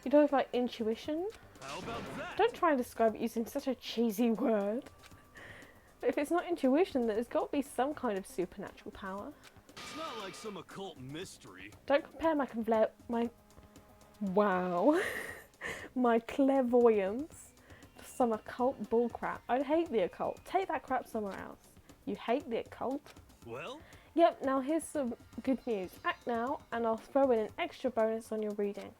S1: You talk about intuition?
S3: How about that?
S1: Don't try and describe it using such a cheesy word. But if it's not intuition, then there's got to be some kind of supernatural power.
S3: It's not like some occult mystery.
S1: Don't compare my clairvoyance to some occult bullcrap. I'd hate the occult. Take that crap somewhere else. You hate the occult?
S3: Well,
S1: Yep, now here's some good news. Act now, and I'll throw in an extra bonus on your reading.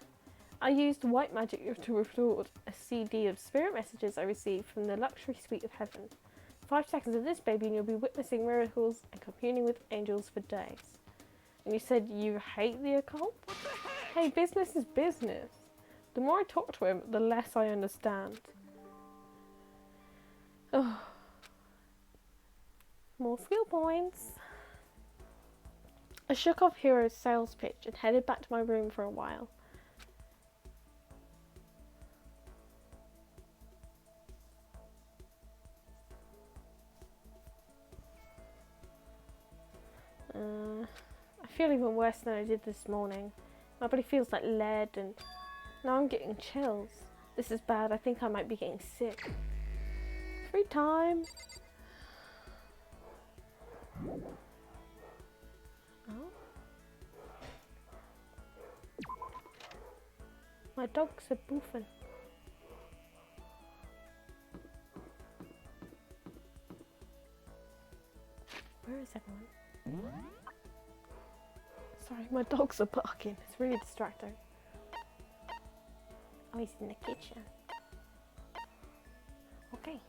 S1: I used white magic to record a CD of spirit messages I received from the luxury suite of heaven. 5 seconds of this, baby, and you'll be witnessing miracles and communing with angels for days. And you said you hate the occult?
S3: what the heck?
S1: Hey, business is business. The more I talk to him, the less I understand. Oh. More skill points. I shook off Hero's sales pitch and headed back to my room for a while. I feel even worse than I did this morning. My body feels like lead and now I'm getting chills. This is bad. I think I might be getting sick. Free time. Oh. My dogs are boofing. Where is everyone? Sorry, my dogs are barking. It's really distracting. Oh, he's in the kitchen. Okay.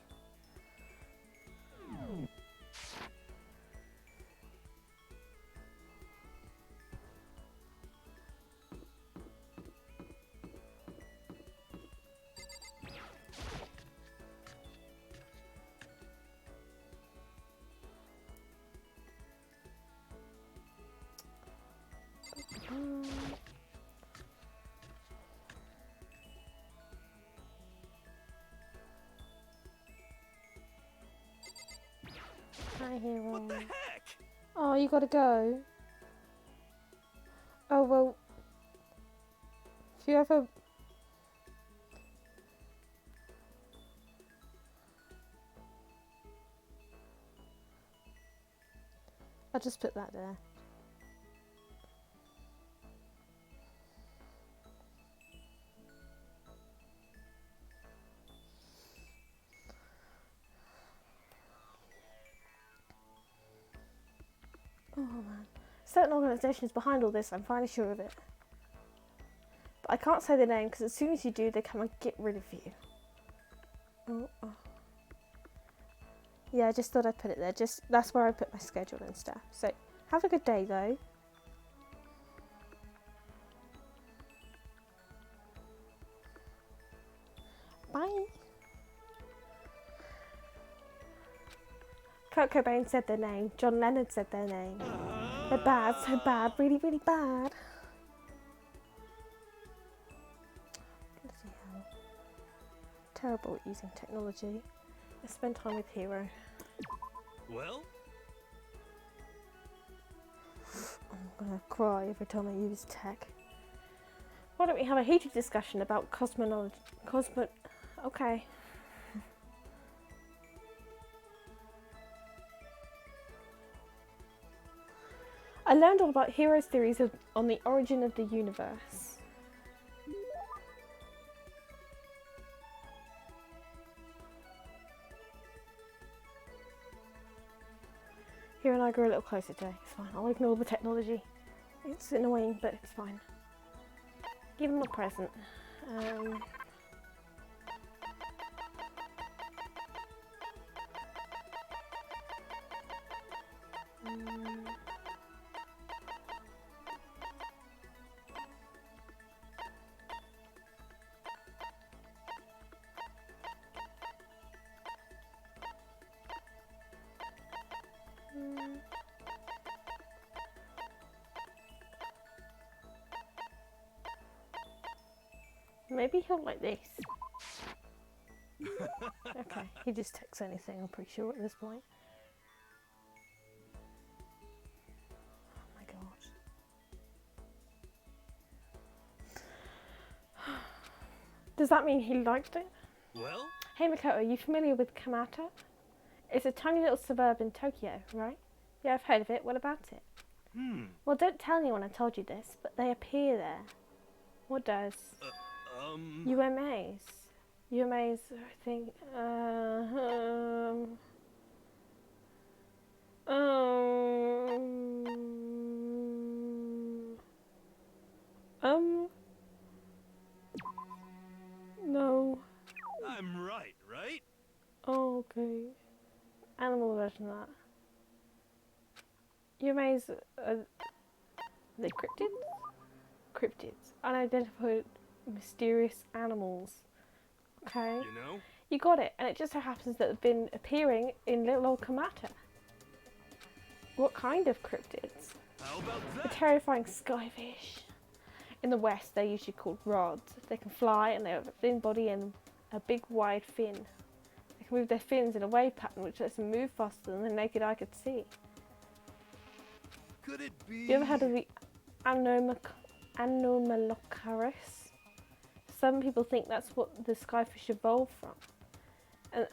S1: Hi, Hero.
S3: What the heck?
S1: Oh, you gotta go. Oh, well. If you ever... I'll just put that there. Oh man. Certain organisations behind all this, I'm finally sure of it. But I can't say the name because as soon as you do, they come and get rid of you. Oh. Yeah, I just thought I'd put it there. That's where I put my schedule and stuff. So, have a good day though. Bye. Kurt Cobain said their name. John Lennon said their name. They're bad, so bad, really, really bad. Bloody hell. terrible at using technology. I spend time with Hero.
S3: Well,
S1: I'm gonna cry every time I use tech. Why don't we have a heated discussion about cosmonology? Okay. I learned all about Hero's theories on the origin of the universe. Hero and I grew a little closer today. It's fine. I'll ignore the technology. It's annoying, but it's fine. Give him a present. Maybe he'll like this. Okay, he just takes anything, I'm pretty sure at this point. Oh my god. Does that mean he liked it?
S3: well,
S1: Hey Makoto, are you familiar with Kamata? It's a tiny little suburb in Tokyo, right? Yeah, I've heard of it. What about it? Well, don't tell anyone I told you this, but they appear there. What does? UMAs. UMAs, I think. No.
S3: I'm right, right?
S1: Oh, okay. Animal version of that. UMAs are they cryptids? Cryptids. Unidentified mysterious animals. Okay.
S3: You know?
S1: You got it. And it just so happens that they've been appearing in little old Kamata. What kind of cryptids?
S3: How about
S1: A
S3: that?
S1: terrifying skyfish. In the West, they're usually called rods. They can fly and they have a thin body and a big wide fin. They can move their fins in a wave pattern which lets them move faster than the naked eye could see.
S3: Could it be?
S1: You ever heard of the Anomalocaris? Some people think that's what the skyfish evolved from. And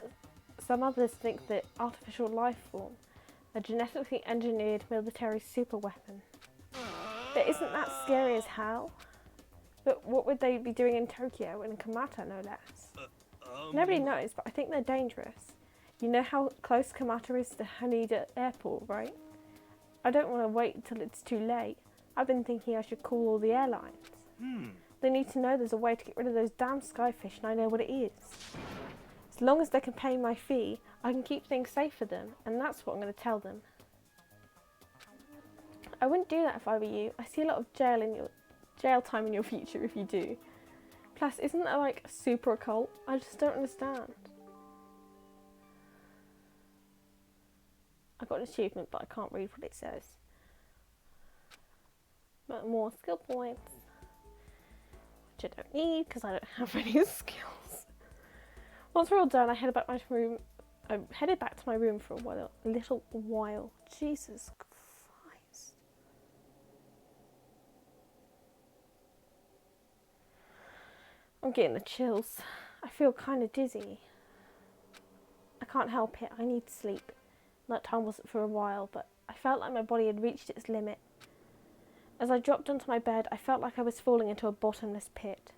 S1: some others think that artificial life form, a genetically engineered military superweapon. But isn't that scary as hell? But what would they be doing in Tokyo and in Kamata, no less? Nobody knows, but I think they're dangerous. You know how close Kamata is to Haneda Airport, right? I don't want to wait until it's too late. I've been thinking I should call all the airlines. They need to know there's a way to get rid of those damn skyfish and I know what it is. As long as they can pay my fee, I can keep things safe for them, and that's what I'm going to tell them. I wouldn't do that if I were you. I see a lot of jail time in your future if you do. Plus, isn't that like super occult? I just don't understand. I got an achievement, but I can't read what it says. But more skill points, which I don't need because I don't have any skills. Once we're all done, I headed back to my room. I headed back to my room for a little while. Jesus Christ! I'm getting the chills. I feel kind of dizzy. I can't help it. I need to sleep. That time wasn't for a while, but I felt like my body had reached its limit. As I dropped onto my bed, I felt like I was falling into a bottomless pit.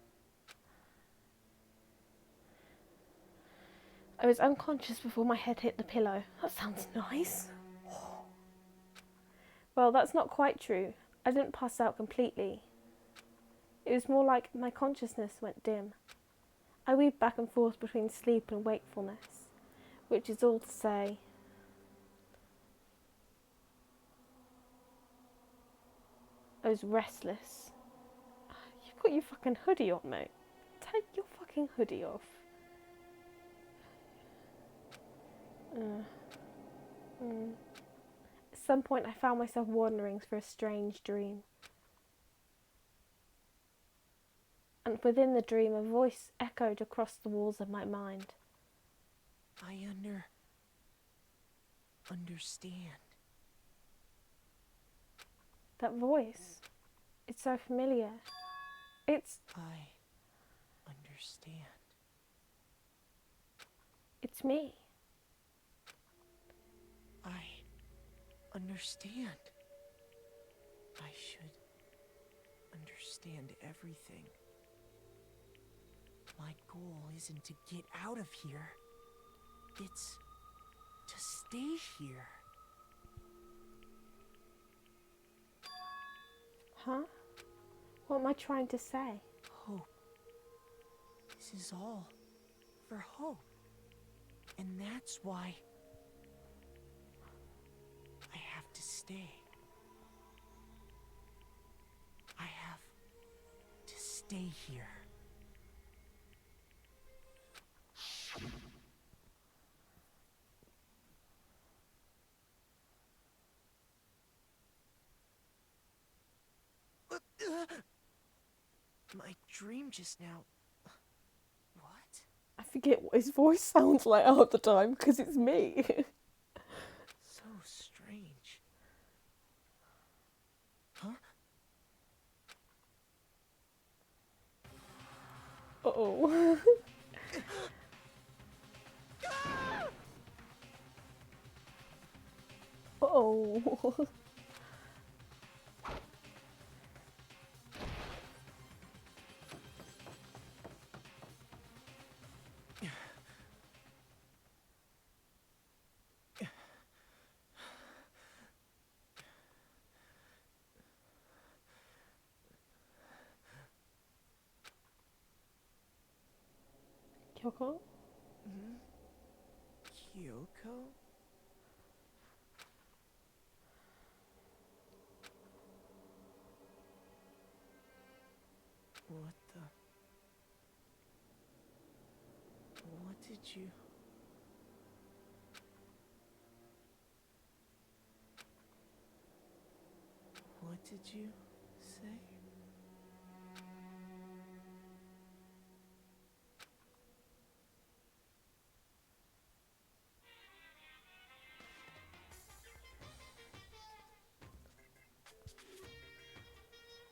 S1: I was unconscious before my head hit the pillow. That sounds nice. Well, that's not quite true. I didn't pass out completely. It was more like my consciousness went dim. I weaved back and forth between sleep and wakefulness, which is all to say, I was restless. You've got your fucking hoodie on, mate. Take your fucking hoodie off. At some point I found myself wandering through a strange dream. And within the dream, a voice echoed across the walls of my mind.
S8: I understand.
S1: That voice, it's so familiar. It's
S8: I understand.
S1: me.
S8: I understand. I should understand everything. My goal isn't to get out of here. It's to stay here.
S1: Huh? What am I trying to say?
S8: Hope. This is all for hope. And that's why I have to stay. I have to stay here. My dream just now. What?
S1: I forget what his voice sounds like half the time because it's me.
S8: So strange. Huh?
S1: Uh-oh. Uh-oh. Kyoko?
S8: Kyoko? What the? What did you... What did you say?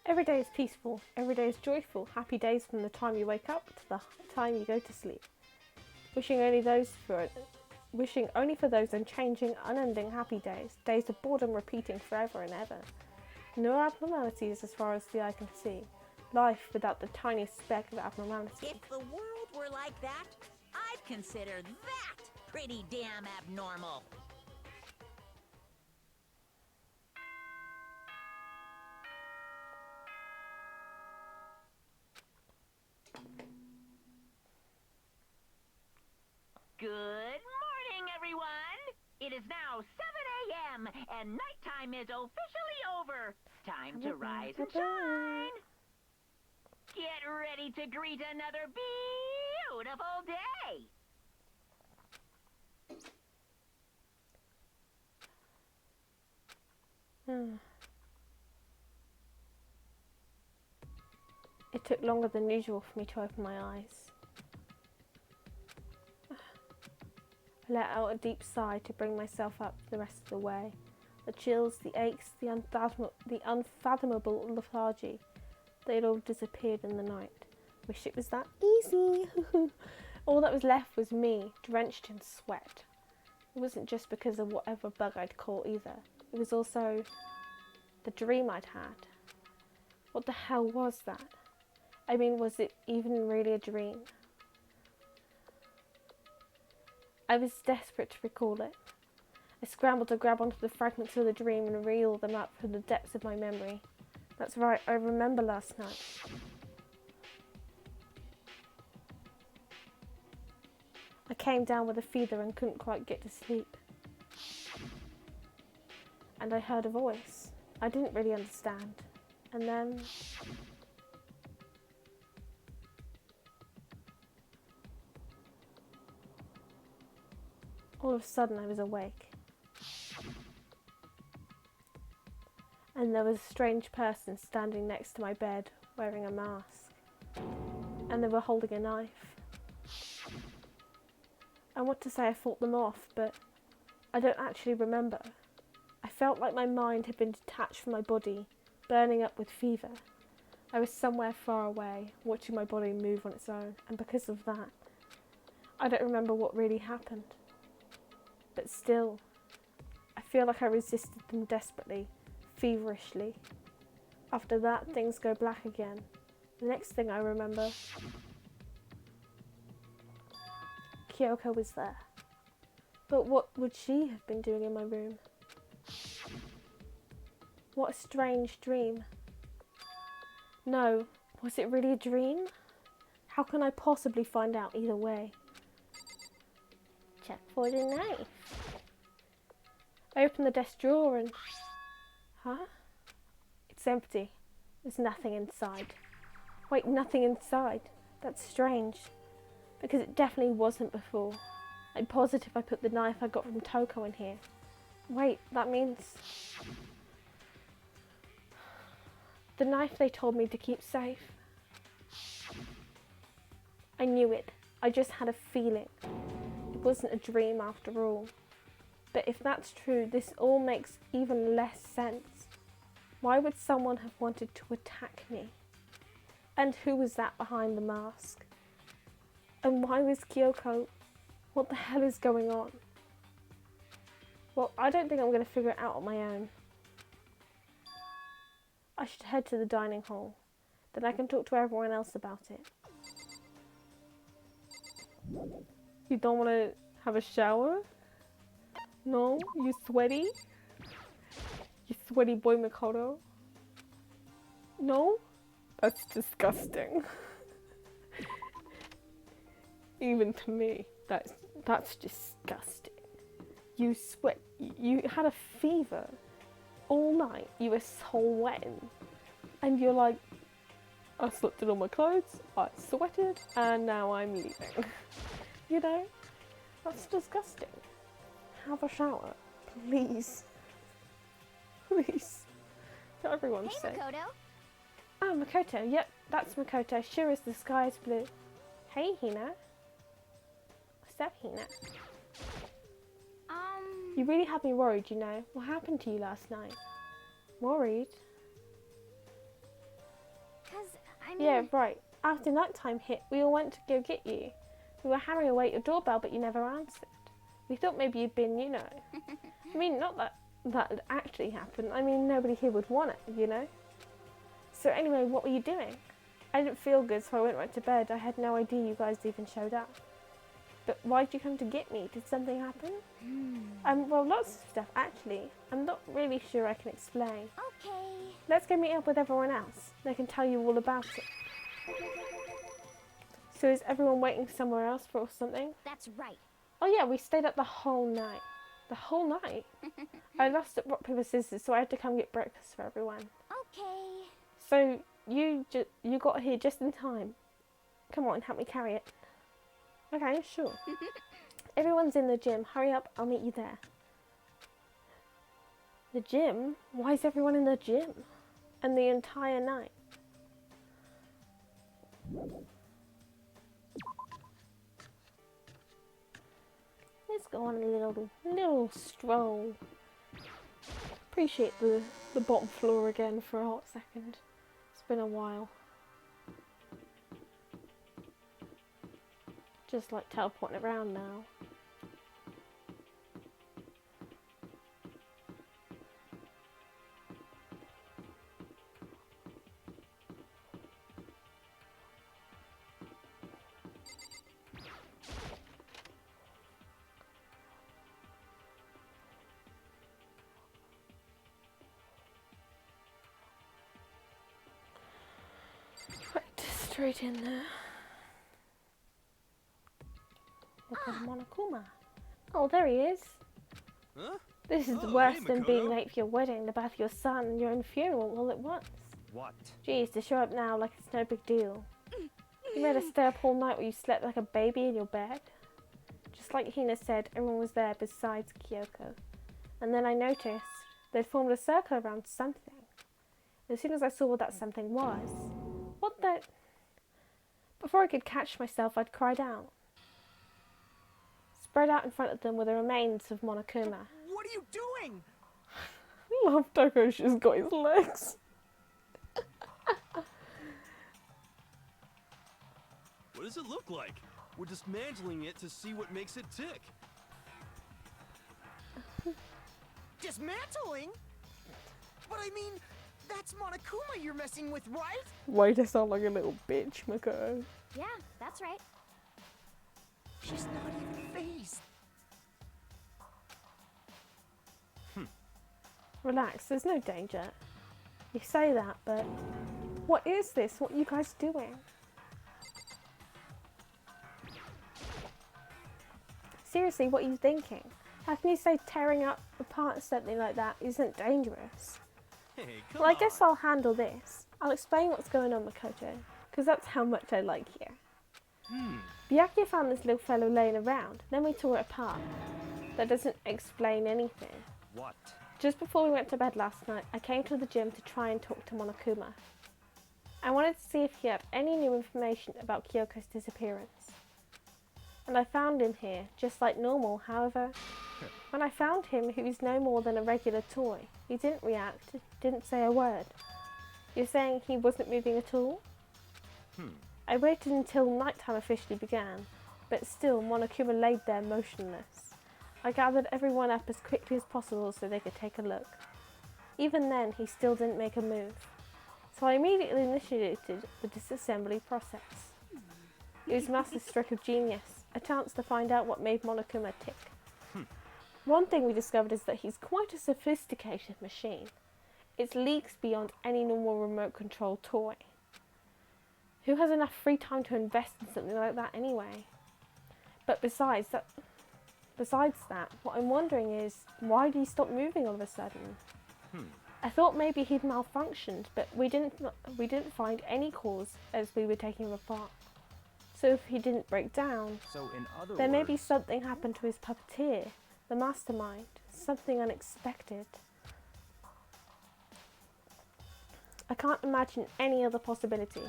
S1: Every day is peaceful, every day is joyful, happy days from the time you wake up to the time you go to sleep. Wishing only for those unchanging, unending happy days, days of boredom repeating forever and ever. No abnormalities as far as the eye can see. Life without the tiniest speck of abnormality.
S6: If the world were like that, I'd consider that pretty damn abnormal.
S7: Good morning, everyone! It is now 7 a.m. and nighttime is officially over. Time to rise and shine. Get ready to greet another beautiful day.
S1: It took longer than usual for me to open my eyes. I let out a deep sigh to bring myself up the rest of the way. The chills, the aches, the unfathomable lethargy, they had all disappeared in the night. Wish it was that easy. All that was left was me, drenched in sweat. It wasn't just because of whatever bug I'd caught either. It was also the dream I'd had. What the hell was that? I mean, was it even really a dream? I was desperate to recall it. I scrambled to grab onto the fragments of the dream and reel them up from the depths of my memory. That's right, I remember last night. I came down with a fever and couldn't quite get to sleep. And I heard a voice. I didn't really understand. And then... all of a sudden I was awake. And there was a strange person standing next to my bed, wearing a mask. and they were holding a knife. I want to say I fought them off, but I don't actually remember. I felt like my mind had been detached from my body, burning up with fever. I was somewhere far away, watching my body move on its own, and because of that, I don't remember what really happened. But still, I feel like I resisted them desperately, feverishly. After that, things go black again. The next thing I remember, Kyoko was there. But what would she have been doing in my room? What a strange dream. No, was it really a dream? How can I possibly find out either way? Check for the knife. I open the desk drawer and... Huh? It's empty. There's nothing inside. Wait, nothing inside? That's strange. Because it definitely wasn't before. I'm positive I put the knife I got from Toko in here. Wait, that means... The knife they told me to keep safe. I knew it. I just had a feeling. It wasn't a dream after all. But if that's true, this all makes even less sense. Why would someone have wanted to attack me? And who was that behind the mask? And why was Kyoko... What the hell is going on? Well, I don't think I'm going to figure it out on my own. I should head to the dining hall. Then I can talk to everyone else about it. You don't want to have a shower? No? You sweaty? You sweaty boy Makoto? No? That's disgusting. Even to me, that's disgusting. You sweat. You had a fever all night. You were sweating, and you're like, I slipped in all my clothes. I sweated, and now I'm leaving. You know, that's disgusting. Have a shower, please. Please. For everyone's sake.
S4: Hey, Makoto.
S1: Oh, Makoto. Yep, that's Makoto. Sure as the sky is blue. Hey, Hina. What's up, Hina? You really had me worried, you know. What happened to you last night? Worried?
S4: 'Cause, I mean...
S1: Yeah, right. After nighttime hit, we all went to go get you. We were hammering away at your doorbell, but you never answered. We thought maybe you'd been, you know. I mean, not that that actually happened. I mean, nobody here would want it, you know. So anyway, what were you doing? I didn't feel good, so I went right to bed. I had no idea you guys even showed up. But why'd you come to get me? Did something happen? Well, lots of stuff, actually. I'm not really sure I can explain.
S4: Okay.
S1: Let's go meet up with everyone else. They can tell you all about it. So is everyone waiting somewhere else for something?
S4: That's right.
S1: Oh yeah, we stayed up the whole night. The whole night? I lost at rock, paper, scissors, so I had to come get breakfast for everyone.
S4: Okay.
S1: So you got here just in time. Come on, help me carry it. Okay, sure. Everyone's in the gym. Hurry up, I'll meet you there. The gym? Why is everyone in the gym? And the entire night? Let's go on a little stroll. Appreciate the bottom floor again for a hot second. It's been a while. Just like teleporting around now. Right, straight in there. Look at Monokuma. Oh, there he is.
S3: Huh?
S1: This is
S3: Oh,
S1: worse
S3: hey,
S1: than being
S3: Makoto.
S1: late for your wedding, the birth of your son, and your own funeral all at once.
S5: What?
S1: Jeez, to show up now like it's no big deal. You made us stay up all night while you slept like a baby in your bed. Just like Hina said, everyone was there besides Kyoko. And then I noticed they'd formed a circle around something. As soon as I saw what that something was... What the... Before I could catch myself, I'd cried out. Spread out in front of them were the remains of Monokuma.
S8: What are you doing?
S1: Love Toko's just got his legs.
S3: What does it look like? We're dismantling it to see what makes it tick.
S8: Dismantling? But I mean, that's Monokuma you're messing with, right?
S1: Why do I sound like a little bitch, Makoto?
S4: Yeah, that's right.
S8: She's not even phased.
S1: Relax, there's no danger. You say that, but what is this? What are you guys doing? Seriously, what are you thinking? How can you say tearing up apart something like that isn't dangerous?
S3: Hey, come
S1: Well, I
S3: on.
S1: guess I'll handle this. I'll explain what's going on, Makoto, because that's how much I like here. Byakuya found this little fellow laying around, then we tore it apart. That doesn't explain anything.
S5: What?
S1: Just before we went to bed last night, I came to the gym to try and talk to Monokuma. I wanted to see if he had any new information about Kyoko's disappearance. And I found him here, just like normal. However, when I found him, he was no more than a regular toy. He didn't react, didn't say a word. You're saying he wasn't moving at all? I waited until nighttime officially began, but still Monokuma laid there motionless. I gathered everyone up as quickly as possible so they could take a look. Even then, he still didn't make a move. So I immediately initiated the disassembly process. It was Master's stroke of genius, a chance to find out what made Monokuma tick. One thing we discovered is that he's quite a sophisticated machine. Its leagues beyond any normal remote control toy. Who has enough free time to invest in something like that anyway? But besides that, what I'm wondering is, why did he stop moving all of a sudden? I thought maybe he'd malfunctioned, but we didn't find any cause as we were taking him apart. So if he didn't break down,
S5: So in other
S1: then
S5: words,
S1: maybe something happened to his puppeteer, the mastermind, something unexpected. I can't imagine any other possibility.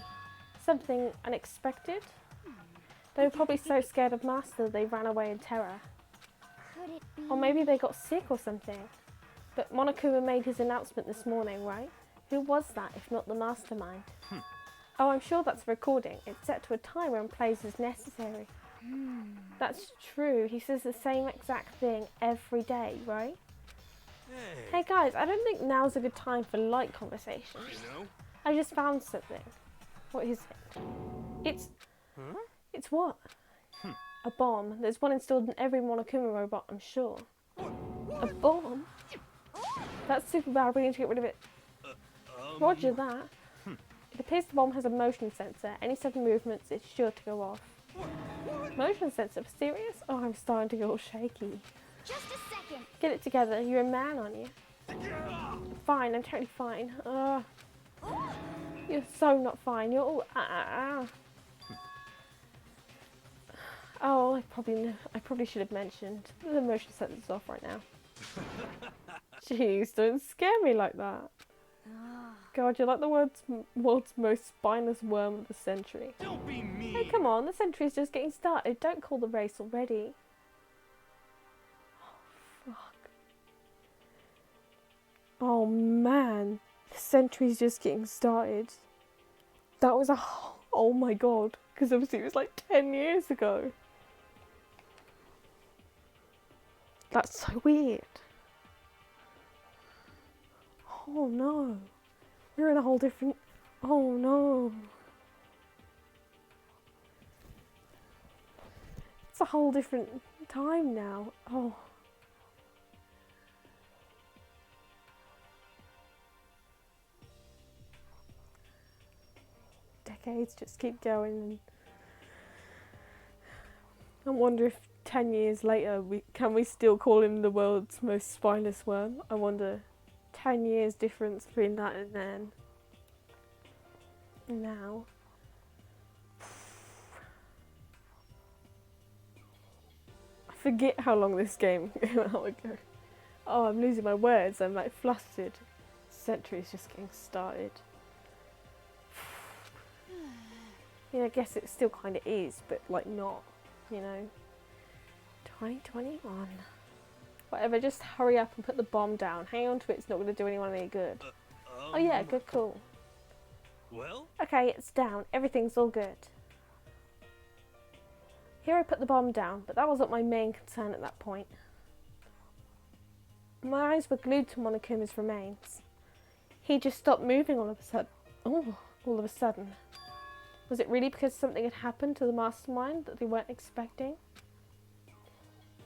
S1: Something unexpected? They were probably so scared of Master they ran away in terror.
S4: Could it be?
S1: Or maybe they got sick or something. But Monokuma made his announcement this morning, right? Who was that if not the mastermind? Oh, I'm sure that's a recording. It's set to a timer and plays as necessary. That's true. He says the same exact thing every day, right? Hey guys, I don't think now's a good time for light conversations.
S3: You know?
S1: I just found something. What is it? It's what? A bomb. There's one installed in every Monokuma robot, I'm sure. A bomb? That's super bad. We need to get rid of it. Roger that. It appears the bomb has a motion sensor. Any sudden movements, it's sure to go off. Motion sensor? Serious? Oh, I'm starting to get all shaky.
S4: Just a second.
S1: Get it together. You're a man, aren't you? Fine. I'm totally fine. You're so not fine. You're all Oh, I probably should have mentioned the motion sensor's off right now. Jeez, don't scare me like that. God, you're like the world's most spineless worm of the century.
S3: Don't be mean.
S1: Hey, come on, the century's just getting started. Don't call the race already. Oh, fuck. Oh, man. The century's just getting started. That was a... Oh, my God. Because obviously it was like 10 years ago. That's so weird. Oh, no. We're in a whole different... Oh, no. It's a whole different time now. Oh. Decades just keep going. And I wonder if 10 years later, can we still call him the world's most spineless worm? I wonder... 10 years difference between that and then. Now. I forget how long this game ago. Oh, I'm losing my words. I'm like flustered. Century's just getting started. Yeah, I guess it still kind of is, but like not, you know. 2021. Whatever, just hurry up and put the bomb down. Hanging on to it's not going to do anyone any good. Oh yeah, good call.
S3: Well?
S1: Okay, it's down. Everything's all good. Here I put the bomb down, but that wasn't my main concern at that point. My eyes were glued to Monokuma's remains. He just stopped moving all of a sudden. Oh, all of a sudden. Was it really because something had happened to the mastermind that they weren't expecting?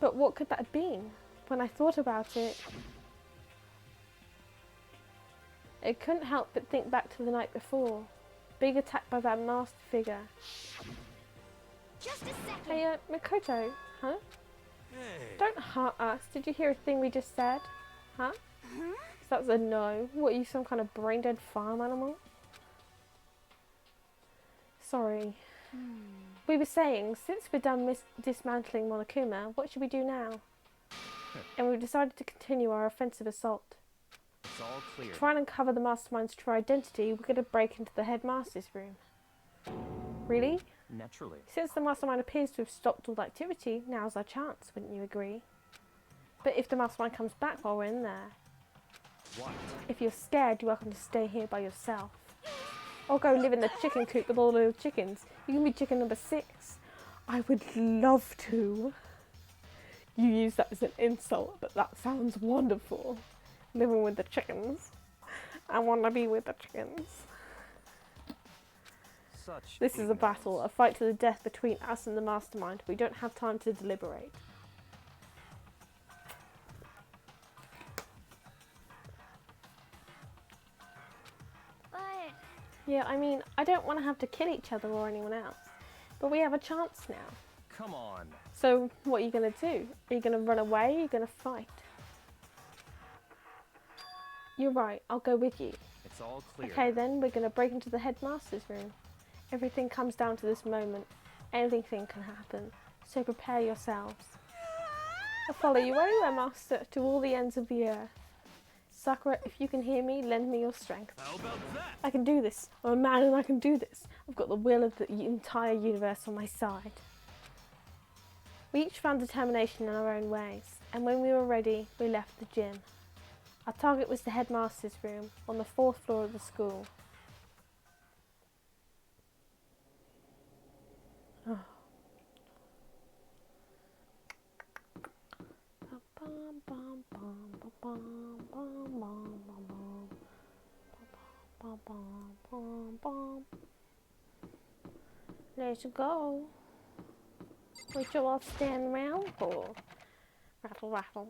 S1: But what could that have been? When I thought about it, I couldn't help but think back to the night before. Being attacked by that masked figure.
S4: Just a second.
S1: Hey, Makoto, huh?
S3: Hey.
S1: Don't hurt us. Did you hear a thing we just said? Huh? So that was a no. What, are you some kind of brain-dead farm animal? Sorry. We were saying, since we're done dismantling Monokuma, what should we do now? And we've decided to continue our offensive assault.
S5: It's all clear.
S1: To try and uncover the mastermind's true identity, we're going to break into the headmaster's room. Really?
S5: Naturally.
S1: Since the mastermind appears to have stopped all activity, now's our chance, wouldn't you agree? But if the mastermind comes back while we're in there,
S5: What?
S1: if you're scared, you're welcome to stay here by yourself. Or go live in the chicken coop with all the little chickens. You can be chicken number 6. I would love to. You use that as an insult, but that sounds wonderful. Living with the chickens. I want to be with the chickens.
S5: Such
S1: This is a battle, a fight to the death between us and the mastermind. We don't have time to deliberate.
S4: But
S1: Yeah, I mean, I don't want to have to kill each other or anyone else. But we have a chance now.
S5: Come on.
S1: So, what are you going to do? Are you going to run away? Or are you going to fight? You're right, I'll go with you.
S5: It's all clear.
S1: Okay then, we're going to break into the headmaster's room. Everything comes down to this moment. Anything can happen. So prepare yourselves. I'll follow you anywhere, master, to all the ends of the earth. Sakura, if you can hear me, lend me your strength.
S3: How about that?
S1: I can do this. I'm a man and I can do this. I've got the will of the entire universe on my side. We each found determination in our own ways, and when we were ready, we left the gym. Our target was the headmaster's room on the 4th floor of the school. Oh. Let's go. We shall all stand around for rattle rattle.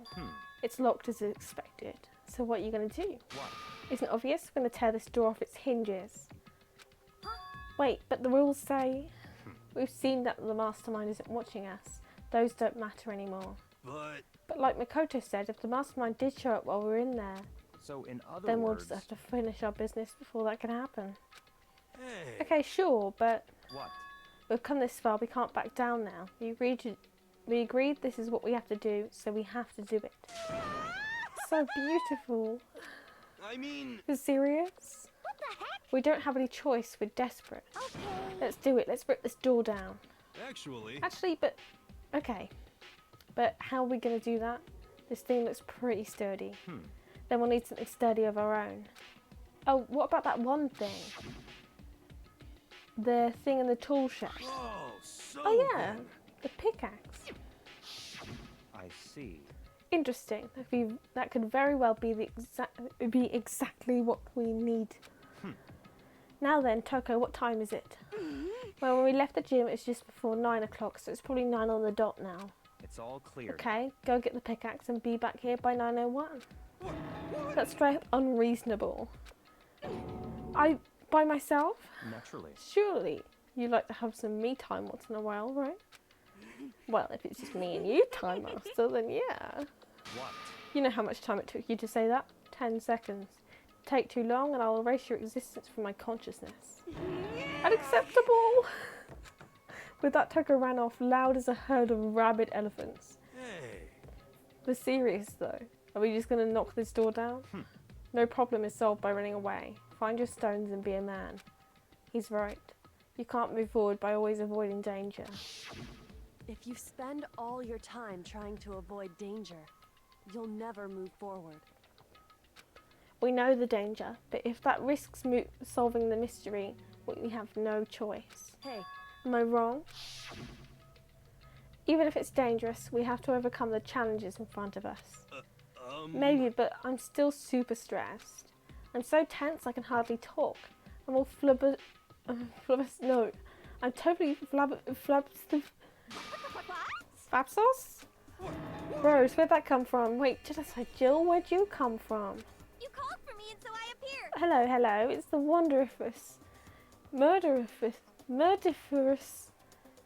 S1: It's locked as expected. So what are you going to do?
S5: What?
S1: Isn't it obvious? We're going to tear this door off its hinges. Wait, but the rules say... We've seen that the mastermind isn't watching us. Those don't matter anymore. But like Makoto said, if the mastermind did show up while we were in there,
S5: So in other
S1: then we'll
S5: words,
S1: just have to finish our business before that can happen.
S3: Hey.
S1: Okay, sure, but
S5: what?
S1: we've come this far, we can't back down now. We agreed this is what we have to do, so we have to do it. So beautiful.
S3: I mean,
S1: You're serious?
S4: what the heck?
S1: We don't have any choice, we're desperate.
S4: Okay.
S1: Let's do it, let's rip this door down.
S3: actually,
S1: Actually, but, okay. But how are we going to do that? This thing looks pretty sturdy. Then we'll need something sturdy of our own. Oh, what about that one thing? The thing in the tool shed.
S3: oh, so
S1: Oh yeah,
S3: good.
S1: the pickaxe.
S5: I see.
S1: Interesting. That could very well be exactly what we need. Now then, Toko, what time is it? Well, when we left the gym, it's just before 9 o'clock, so it's probably 9 on the dot now.
S5: It's all clear.
S1: Okay, go get the pickaxe and be back here by 9:01. That's straight up unreasonable. By myself?
S5: Naturally.
S1: Surely you like to have some me time once in a while, right? Well, if it's just me and you, Time Master, then yeah.
S5: What?
S1: You know how much time it took you to say that? 10 seconds. Take too long and I'll erase your existence from my consciousness. Unacceptable! With that, Toko ran off loud as a herd of rabid elephants.
S3: Hey.
S1: We're serious though. Are we just going to knock this door down? No problem is solved by running away. Find your stones and be a man. He's right. You can't move forward by always avoiding danger.
S2: If you spend all your time trying to avoid danger, you'll never move forward.
S1: We know the danger, but if that risks solving the mystery, we have no choice.
S2: Hey,
S1: Am I wrong? Even if it's dangerous, we have to overcome the challenges in front of us. Maybe, but I'm still super stressed. I'm so tense I can hardly talk. I'm all no, I'm totally Flapsauce? Rose, where'd that come from? Wait, just like Jill, where'd you come from?
S4: You called for me and so I appeared.
S1: Hello, hello, it's the murderous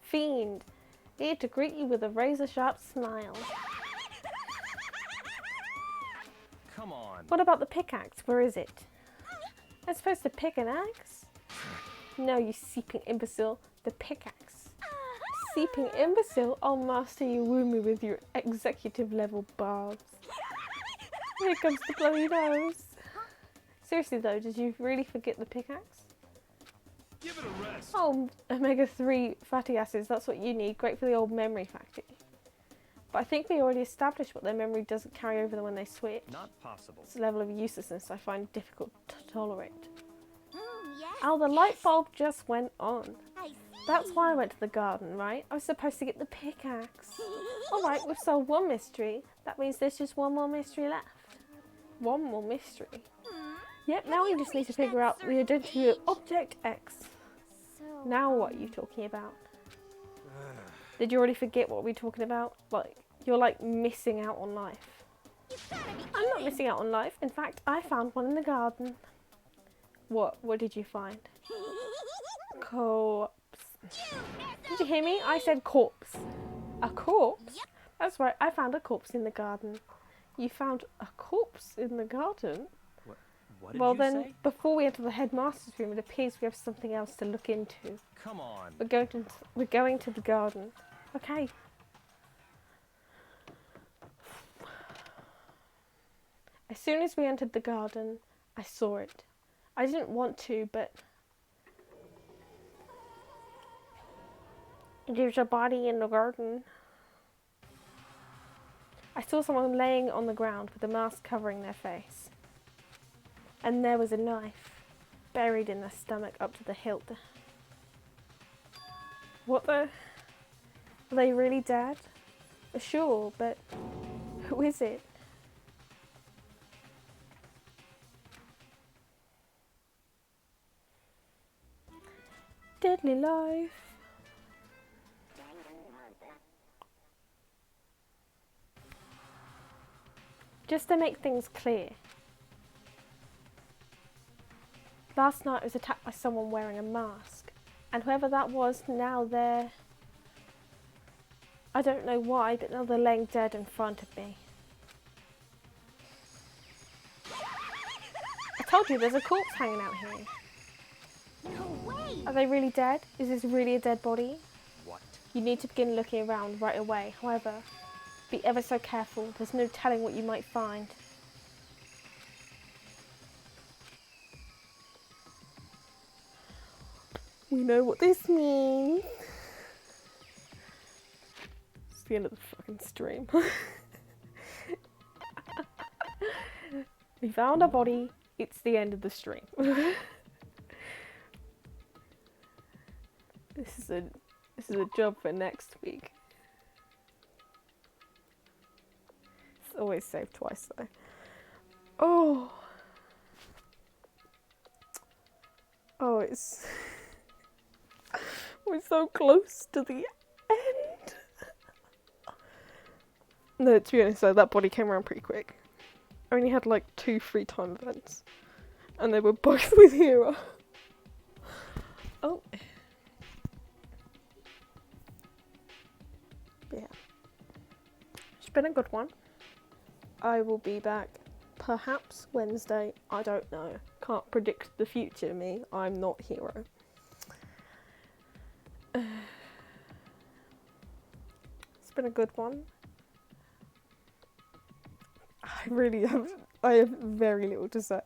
S1: fiend, here to greet you with a razor-sharp smile.
S5: Come on.
S1: What about the pickaxe? Where is it? I'm supposed to pick an axe? No, you seeping imbecile. The pickaxe. Seeping imbecile? Oh, master, you woo me with your executive level barbs. Here comes the bloody nose. Seriously though, did you really forget the pickaxe?
S3: Give it a rest.
S1: Oh, omega-3 fatty acids, that's what you need. Great for the old memory factory. But I think we already established what their memory doesn't carry over when they switch.
S5: Not possible.
S1: It's a level of uselessness I find difficult to tolerate.
S4: Yes.
S1: Oh, the light bulb just went on.
S4: I see.
S1: That's why I went to the garden, right? I was supposed to get the pickaxe. Alright, we've solved one mystery. That means there's just one more mystery left. One more mystery. Yep, now we just need to figure out the identity of Object X.
S4: So,
S1: Now what are you talking about? Did you already forget what we're talking about? Like, you're like missing out on life.
S4: you've gotta be
S1: I'm not missing out on life. In fact, I found one in the garden. What? What did you find? Corpse. Did you hear me? I said corpse. A corpse?
S4: Yep.
S1: That's right, I found a corpse in the garden. You found a corpse in the garden?
S5: What did
S1: Well
S5: you
S1: then,
S5: say?
S1: before we enter the headmaster's room, it appears we have something else to look into.
S5: Come on.
S1: We're going to the garden. Okay. As soon as we entered the garden, I saw it. I didn't want to, but there's a body in the garden. I saw someone laying on the ground with a mask covering their face. And there was a knife buried in their stomach up to the hilt. What the? Are they really dead? Sure, but who is it? Deadly life. Just to make things clear. Last night I was attacked by someone wearing a mask. And whoever that was, now they're... I don't know why, but now they're laying dead in front of me. I told you there's a corpse hanging out here.
S4: No way.
S1: Are they really dead? Is this really a dead body?
S5: What?
S1: You need to begin looking around right away. However, be ever so careful. There's no telling what you might find. We know what this means. It's the end of the fucking stream. We found a body. It's the end of the stream. This is a job for next week. It's always saved twice though. Oh. Oh, we're so close to the end. No, to be honest though, that body came around pretty quick. I only had like 2 free time events. And they were both with Hero. Oh. Yeah. It's been a good one. I will be back perhaps Wednesday. I don't know. Can't predict the future, me. I'm not Hero. It's been a good one. I have very little to say.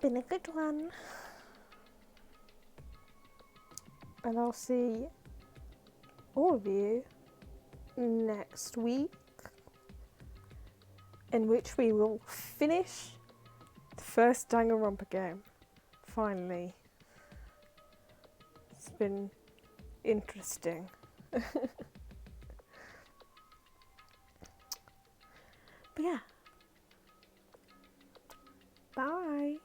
S1: been a good one. And I'll see all of you next week, in which we will finish the first Danganronpa game. Finally. It's been interesting. But yeah. Bye.